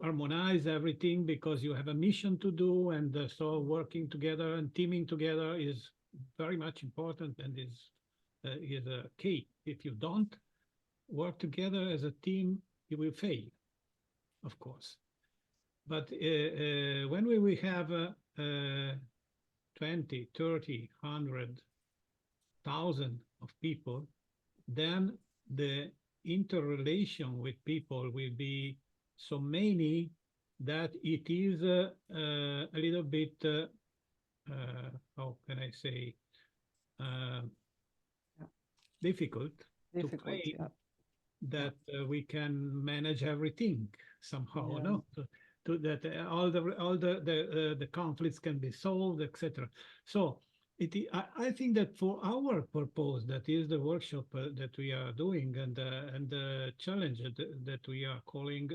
harmonize everything because you have a mission to do, and so working together and teaming together is very much important and is a key. If you don't work together as a team, you will fail, of course. But when we have 20, 30, 100,000 of people, then the interrelation with people will be so many that it is a little bit, how can I say, difficult to claim that we can manage everything somehow, no? To that all the conflicts can be solved, etc. So I think that for our purpose, that is the workshop that we are doing, and the challenge that we are calling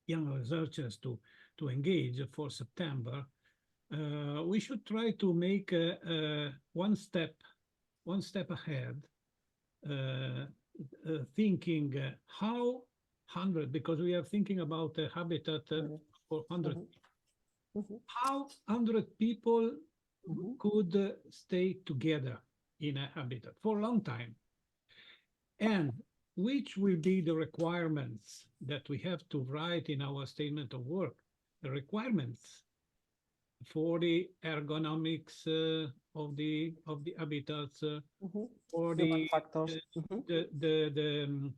young researchers to engage for September, we should try to make one step ahead, thinking how 100, because we are thinking about a habitat for 100. How 100 people could stay together in a habitat for a long time, and which will be the requirements that we have to write in our statement of work, the requirements for the ergonomics of the habitats, for human factors, the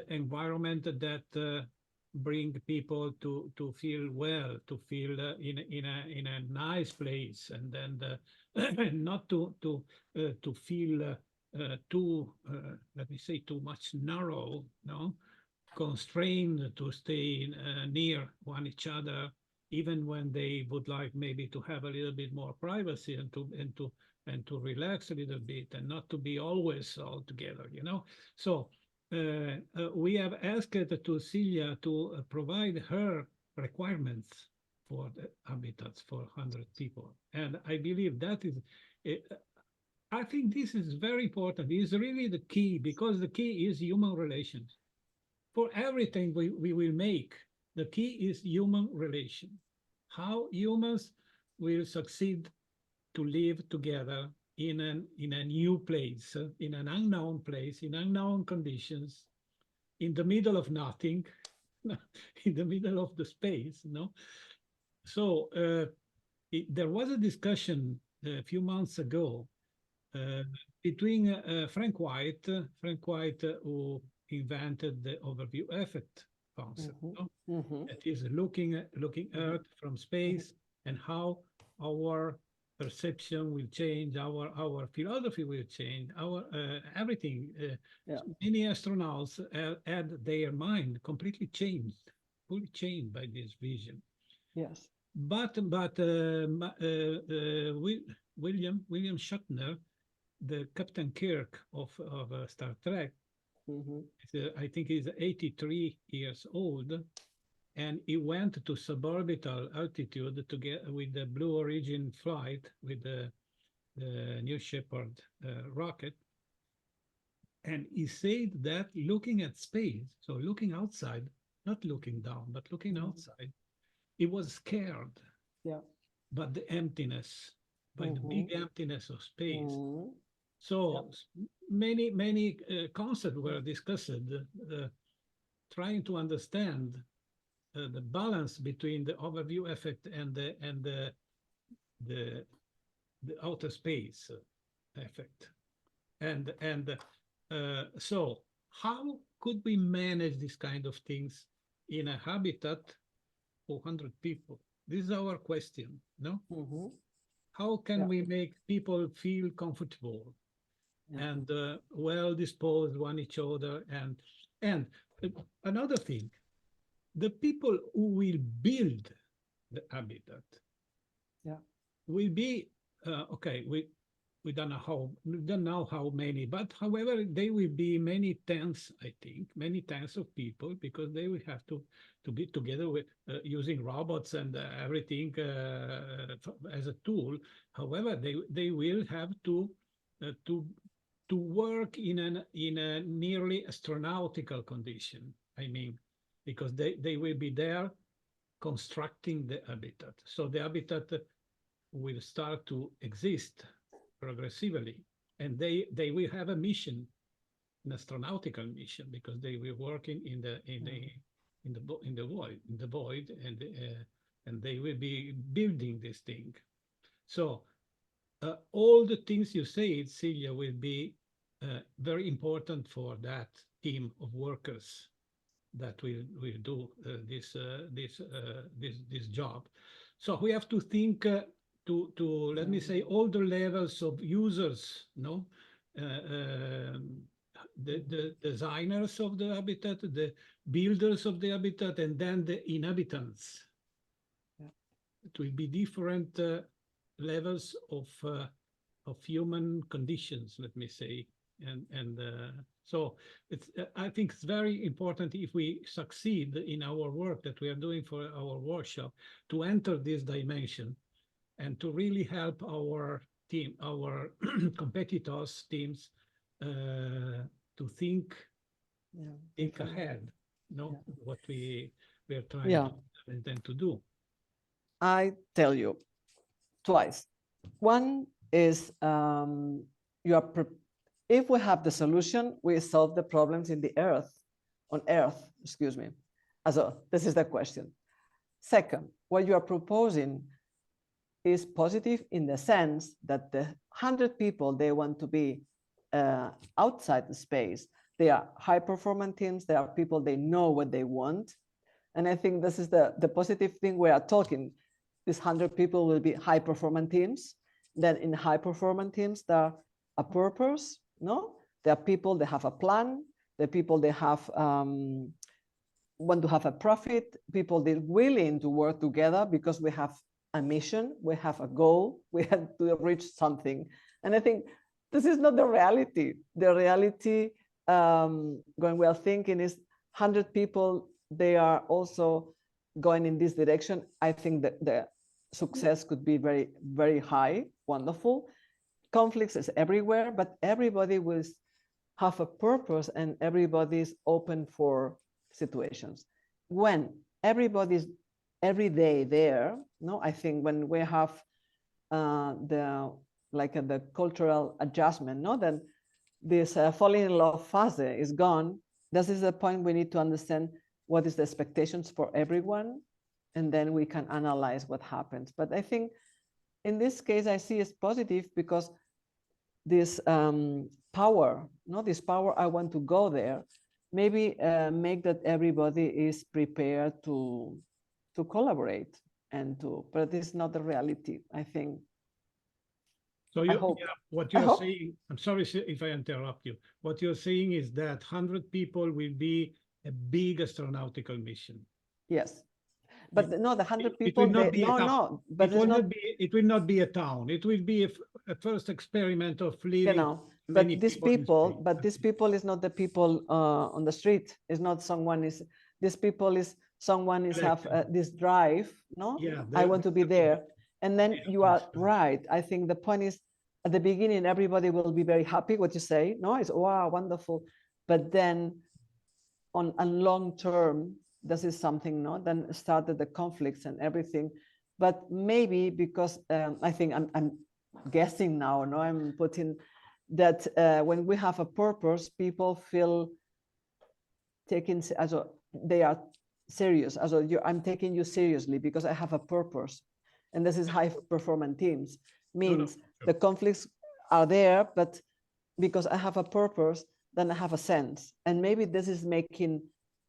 environment that bring people to feel well, to feel in a nice place, and then not to feel too let me say too much narrow, no, constrained to stay near each other, even when they would like maybe to have a little bit more privacy and to relax a little bit and not to be always all together, you know. So we have asked to Celia to provide her requirements for the habitats for 100 people, and I believe that is. I think this is very important. It is really the key, because the key is human relations. For everything we will make, the key is human relation. How humans will succeed to live together in a new place, in an unknown place, in unknown conditions, in the middle of nothing, in the middle of the space, no? So there was a discussion a few months ago between Frank White, who invented the overview effect concept. No? Mhm. It is looking Earth from space and how our perception will change, our philosophy will change, our everything. Yeah. Many astronauts had their mind completely changed, fully changed by this vision. Yes. But William Shatner, the Captain Kirk of Star Trek, Mhm. I think he's 83 years old, and he went to suborbital altitude to get with the Blue Origin flight with the New Shepard rocket. And he said that looking at space, so looking outside, not looking down, but looking outside, he was scared Yeah. by the emptiness, by the big emptiness of space. Mhm. So many concepts were discussed, trying to understand the balance between the overview effect and the outer space effect. And so how could we manage this kind of things in a habitat for 100 people? This is our question, no? Mhm. How can Yeah. we make people feel comfortable Yeah. and well disposed one each other? And another thing, the people who will build the habitat Yeah. will be okay. We don't know how many, but however, they will be many tens. I think many tens of people, because they will have to be together with using robots and everything as a tool. However, they will have to work in a nearly astronautical condition. I mean, because they will be there constructing the habitat. So the habitat will start to exist progressively, and they will have a mission, an astronautical mission, because they will working in the void, and they will be building this thing. So all the things you said, Celia, will be very important for that team of workers that will do this job. So we have to think to let me say all the levels of users, no, the designers of the habitat, the builders of the habitat, and then the inhabitants. Yeah. It will be different levels of human conditions, let me say, and so it's I think it's very important, if we succeed in our work that we are doing for our workshop, to enter this dimension and to really help our team, our competitors teams, to think ahead, no, what we are trying to intend to do. I tell you twice. One is if we have the solution, we solve the problems in the earth, on Earth, excuse me. So this is the question. Second, what you are proposing is positive in the sense that the 100 people, they want to be outside the space. They are high performance teams. They are people, they know what they want. And I think this is the positive thing we are talking. These 100 people will be high performance teams. Then in high performance teams, there are a purpose, no? There are people, they have a plan. The people, they have want to have a profit. People, they're willing to work together because we have a mission, we have a goal, we have to reach something. And I think this is not the reality. The reality, when we are thinking, is 100 people, they are also going in this direction. I think that the success could be very, very high, wonderful. Conflicts is everywhere, but everybody will have a purpose and everybody's open for situations. When everybody's every day there, no, I think when we have the cultural adjustment, no, then this falling in love phase is gone. This is the point we need to understand what is the expectations for everyone, and then we can analyze what happens. But I think in this case, I see it's positive because this power, no, this power, I want to go there. maybe make that everybody is prepared to collaborate and to, but it's not the reality, I think. So I hope. what I you're hope. saying, I'm sorry if I interrupt you. What you're saying is that 100 people will be a big astronautical mission. Yes. But no, the 100 It people, will not be a no, town. no, but It it's will not, not be. It will not be a town. It will be a first experiment of you living know, many but these people in space. people, but these people is not the people on the street. It's not someone is, these people is someone is have this drive, no? Yeah, I want to be there. And then you are understand. right. I think the point is at the beginning, everybody will be very happy what you say. No, it's wow, wonderful. But then on a long term, this is something, no? Then started the conflicts and everything. But maybe because I think I'm guessing now, no, I'm putting that when we have a purpose, people feel taken as a, they are serious. As a, I'm taking you seriously because I have a purpose, and this is high performance teams. Means Sure. the conflicts are there, but because I have a purpose, then I have a sense, and maybe this is making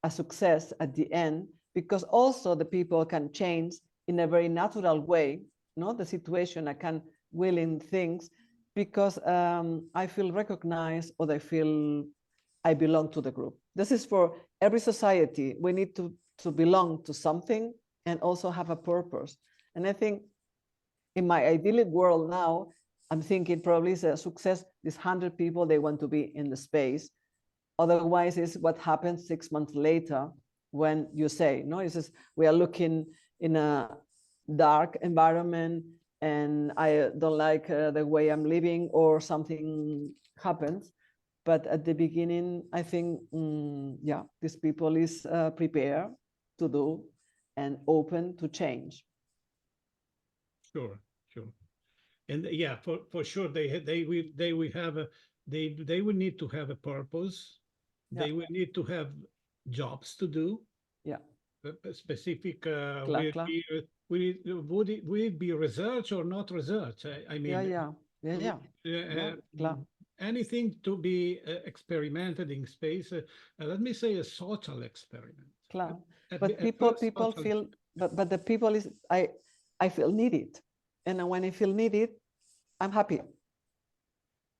a success at the end because also the people can change in a very natural way. No, the situation I can willing things because I feel recognized or I feel I belong to the group. This is for every society. We need to belong to something and also have a purpose. And I think in my idyllic world now, I'm thinking probably is a success. These 100 people, they want to be in the space. Otherwise, is what happens 6 months later when you say, no, it says we are looking in a dark environment and I don't like the way I'm living or something happens. But at the beginning, I think, yeah, these people is prepared to do and open to change. Sure. And yeah, for sure, they will have a they will need to have a purpose. Yeah. They will need to have jobs to do. Yeah. Specific Will it be research or not research? I mean, anything to be experimented in space. Let me say a social experiment. But people feel, but the people is I feel needed, and when I feel needed, I'm happy.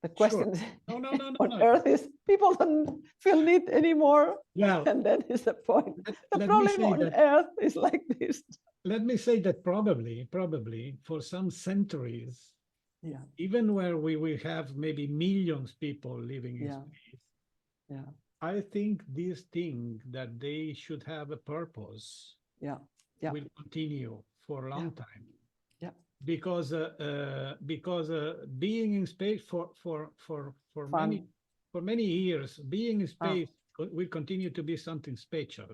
The question no, on Earth is people don't feel need anymore. Well, and that is the point. The problem on Earth is like this. Let me say that probably for some centuries, even where we will have maybe millions of people living in space, I think this thing that they should have a purpose will continue for a long time. Because being in space for many years, being in space will continue to be something special.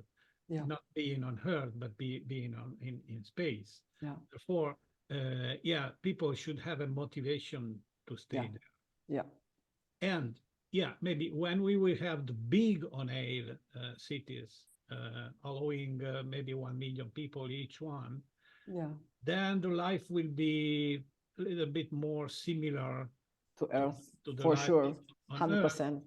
Not being on Earth, but being in space. Therefore, people should have a motivation to stay there. And maybe when we will have the big on-air cities, allowing maybe 1 million people each one, then the life will be a little bit more similar to Earth, to the for life sure, on 100%. Earth.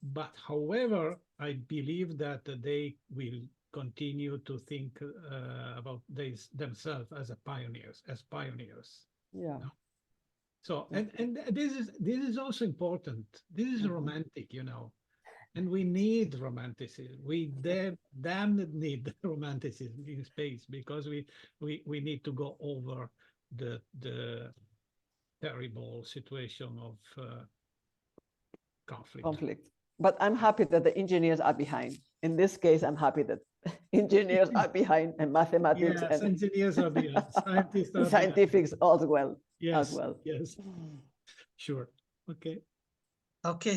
But however, I believe that they will continue to think about themselves as pioneers. Yeah. No? So and this is also important. This is romantic, and we need romanticism. We damn need romanticism in space because we need to go over the terrible situation of conflict. But I'm happy that the engineers are behind. In this case, I'm happy that engineers are behind and mathematics and engineers are behind, scientists are scientifics as well. Yes. Sure. Okay. Okay,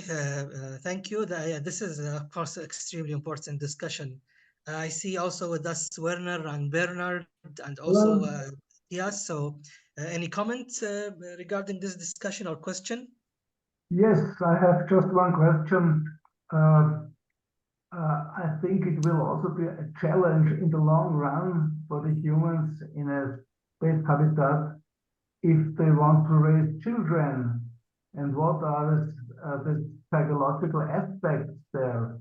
thank you. This is, of course, extremely important discussion. I see also with us Werner and Bernard and also Diaz. So any comments regarding this discussion or question? Yes, I have just one question. I think it will also be a challenge in the long run for the humans in a space habitat if they want to raise children. And what are the psychological aspects there?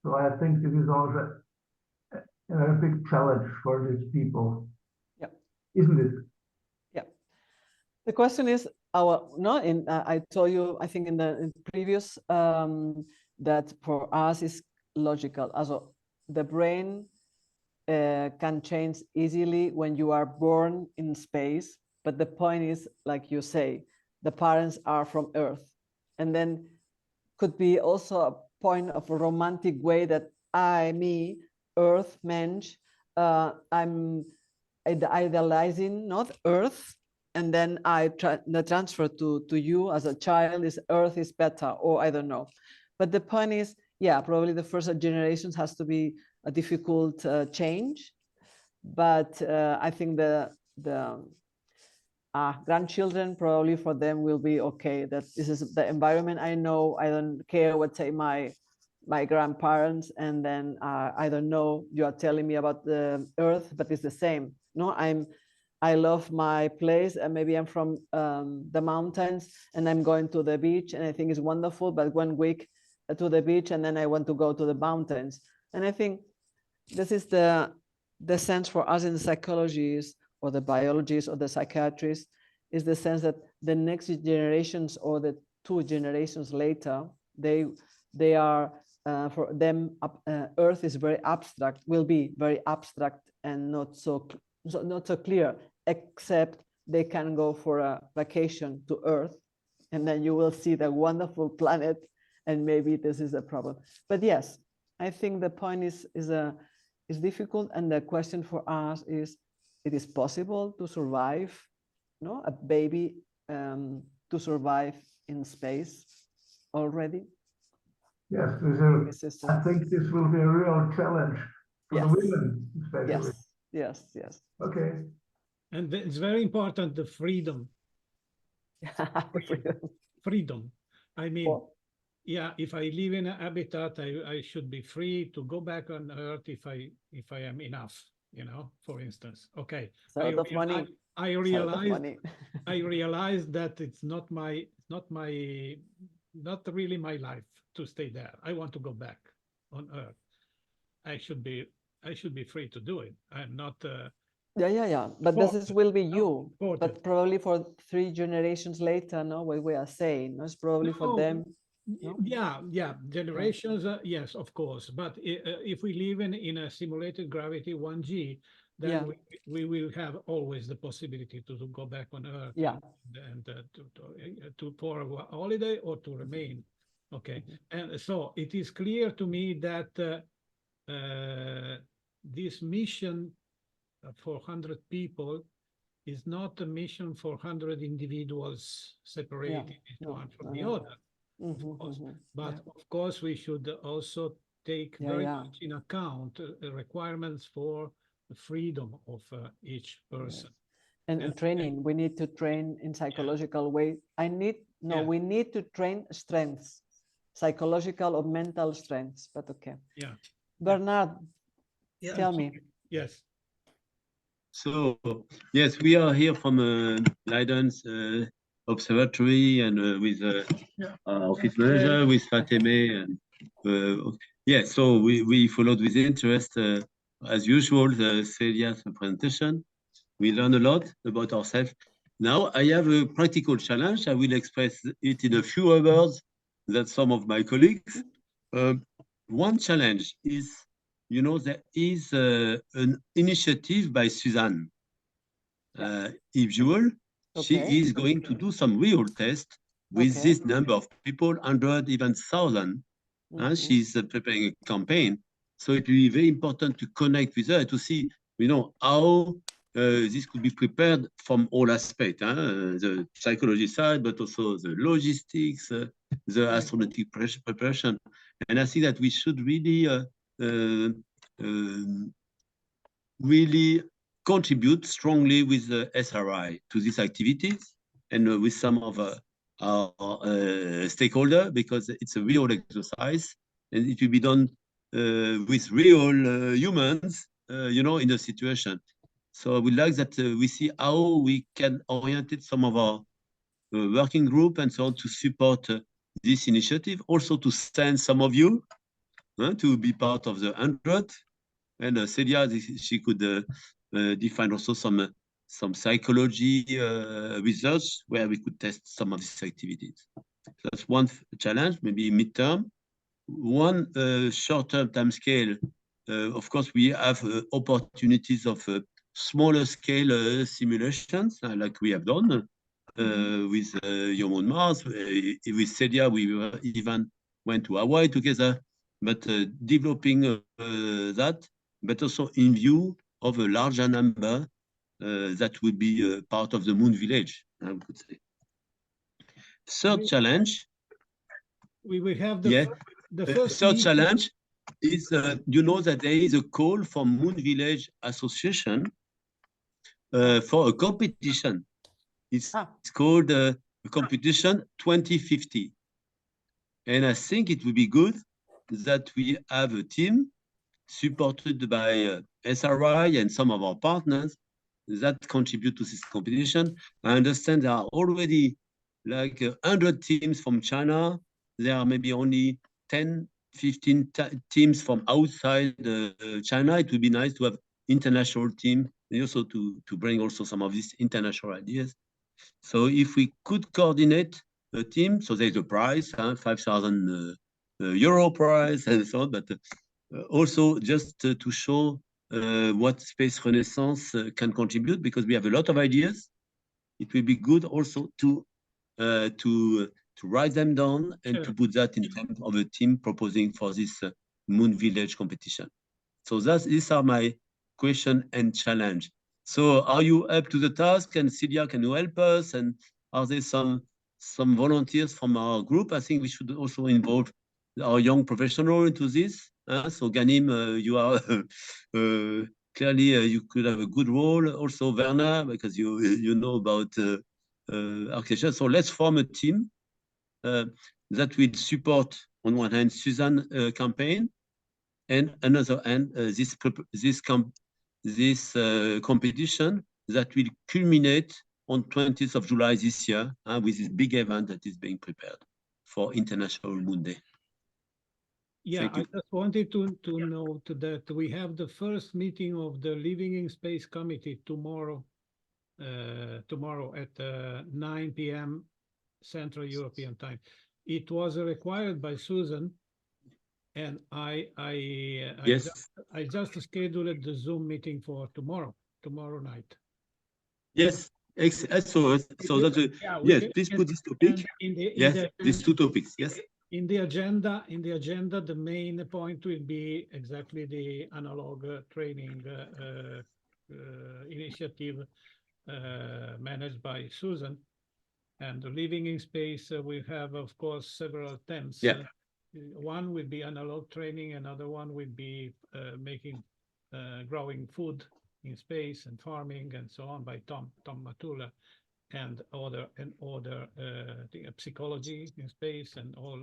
So I think this is also a very big challenge for these people. Yeah. Isn't it? Yeah. The question is, I told you, I think in the previous, that for us is logical. Also, the brain can change easily when you are born in space. But the point is, like you say, the parents are from Earth. And then could be also a point of a romantic way that me, Earth, mensch, I'm idealizing not Earth, and then the transfer to you as a child is Earth is better, or I don't know. But the point is, yeah, probably the first generations has to be a difficult change, but I think the grandchildren, probably for them will be okay. That this is the environment I know. I don't care what say my grandparents, and then I don't know. You are telling me about the Earth, but it's the same. No, I love my place, and maybe I'm from the mountains, and I'm going to the beach, and I think it's wonderful. But 1 week to the beach, and then I want to go to the mountains, and I think this is the sense for us in the psychologists or the biologists or the psychiatrists, is the sense that the next generations or the 2 generations later, they are for them Earth is very abstract, will be very abstract and not so clear, except they can go for a vacation to Earth, and then you will see the wonderful planet, and maybe this is a problem. But yes, I think the point is difficult, and the question for us is, it is possible to survive, no, a baby to survive in space already? Yes, I think this will be a real challenge for the women, especially. Yes. Okay. And it's very important, the freedom. Freedom. I mean, yeah, if I live in a habitat, I should be free to go back on Earth if I am enough, for instance. Okay. I realize that it's not really my life to stay there. I want to go back on Earth. I should be free to do it. I'm not yeah. But this will be you. Important. But probably for 3 generations later, no, what we are saying, no, it's probably for them. No? Yeah, generations, yes, of course. But if we live in a simulated gravity 1G, then we will have always the possibility to go back on Earth. And to for a holiday or to remain. Okay, and so it is clear to me that this mission for 100 people is not a mission for 100 individuals separated one from the other. But of course, we should also take very much in account the requirements for the freedom of each person. And training, we need to train in psychological way. We need to train strengths, psychological or mental strengths, but okay. Yeah. Bernard, tell me. Yes. So, yes, we are here from Leiden's observatory and with office manager, with Fateme. And so we followed with interest, as usual, Celia's presentation. We learn a lot about ourselves. Now I have a practical challenge. I will express it in a fewer words than some of my colleagues. One challenge is, there is an initiative by Suzanne Ivjuel. She is going to do some real tests with this number of people, 100, even 1,000. She's preparing a campaign. So it will be very important to connect with her to see, how this could be prepared from all aspects, the psychology side, but also the logistics, the astronautical preparation. And I think that we should really contribute strongly with the SRI to these activities and with some of our stakeholders, because it's a real exercise and it will be done with real humans, in the situation. So I would like that we see how we can orient some of our working group and so on to support this initiative. Also to send some of you to be part of the 100. And Celia, she could define also some psychology research where we could test some of these activities. So that's one challenge, maybe midterm. One short-term time scale, of course, we have opportunities of smaller scale simulations, like we have done with Human Mars. With Celia, we even went to Hawaii together, but developing that, but also in view of a larger number that would be part of the Moon Village, I would say. Third challenge. We will have the first third challenge is, you know that there is a call from Moon Village Association for a competition. It's called Competition 2050. And I think it would be good that we have a team supported by SRI and some of our partners that contribute to this competition. I understand there are already like 100 teams from China. There are maybe only 10, 15 teams from outside China. It would be nice to have international team and also to bring also some of these international ideas. So if we could coordinate a team, so there's a prize, 5,000 euro prize and so on, but also just to show what Space Renaissance can contribute, because we have a lot of ideas. It will be good also to write them down and to put that in terms of a team proposing for this Moon Village competition. So these are my question and challenge. So are you up to the task? And Celia, can you help us? And are there some volunteers from our group? I think we should also involve our young professional into this. So Ganim, you are clearly you could have a good role. Also Werner, because you know about architecture. So let's form a team that will support on one hand Suzanne campaign, and another hand this competition that will culminate on 20th of July this year with this big event that is being prepared for International Moon Day. Yeah, I just wanted to note that we have the first meeting of the Living in Space Committee tomorrow at 9 p.m. Central European Time. It was required by Susan, and I just scheduled the Zoom meeting for tomorrow night. Yes, so that yes, please put this topic. These two topics. Yes. In the agenda, the main point will be exactly the analog training initiative managed by Susan. And Living in Space, we have, of course, several themes. Yeah. One will be analog training, another one will be growing food in space and farming and so on by Tom Matula, and other psychology in space and all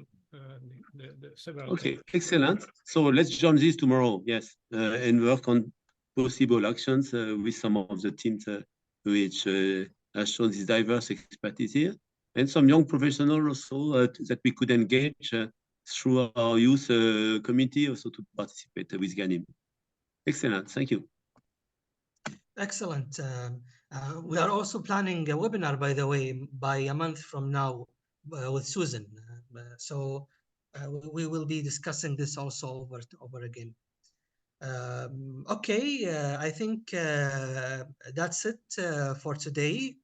the several. Okay, things. excellent. So let's join this tomorrow, yes, and work on possible actions with some of the teams which has shown this diverse expertise here, and some young professionals also that we could engage through our youth committee also to participate with Ganim. Excellent, thank you. Excellent. We are also planning a webinar, by the way, by a month from now with Susan. So we will be discussing this also over again. Okay, I think that's it for today.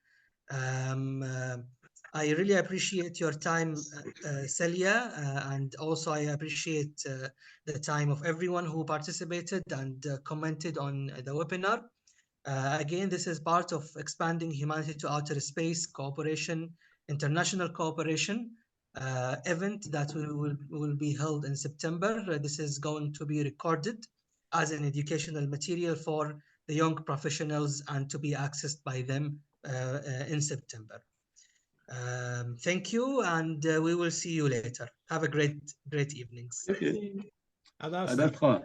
I really appreciate your time, Celia, and also I appreciate the time of everyone who participated and commented on the webinar. Again, this is part of Expanding Humanity to Outer Space Cooperation, International Cooperation event that will be held in September. This is going to be recorded as an educational material for the young professionals and to be accessed by them in September. Thank you, and we will see you later. Have a great evenings. Okay. Ad Astra.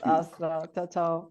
Astra, ciao, ciao.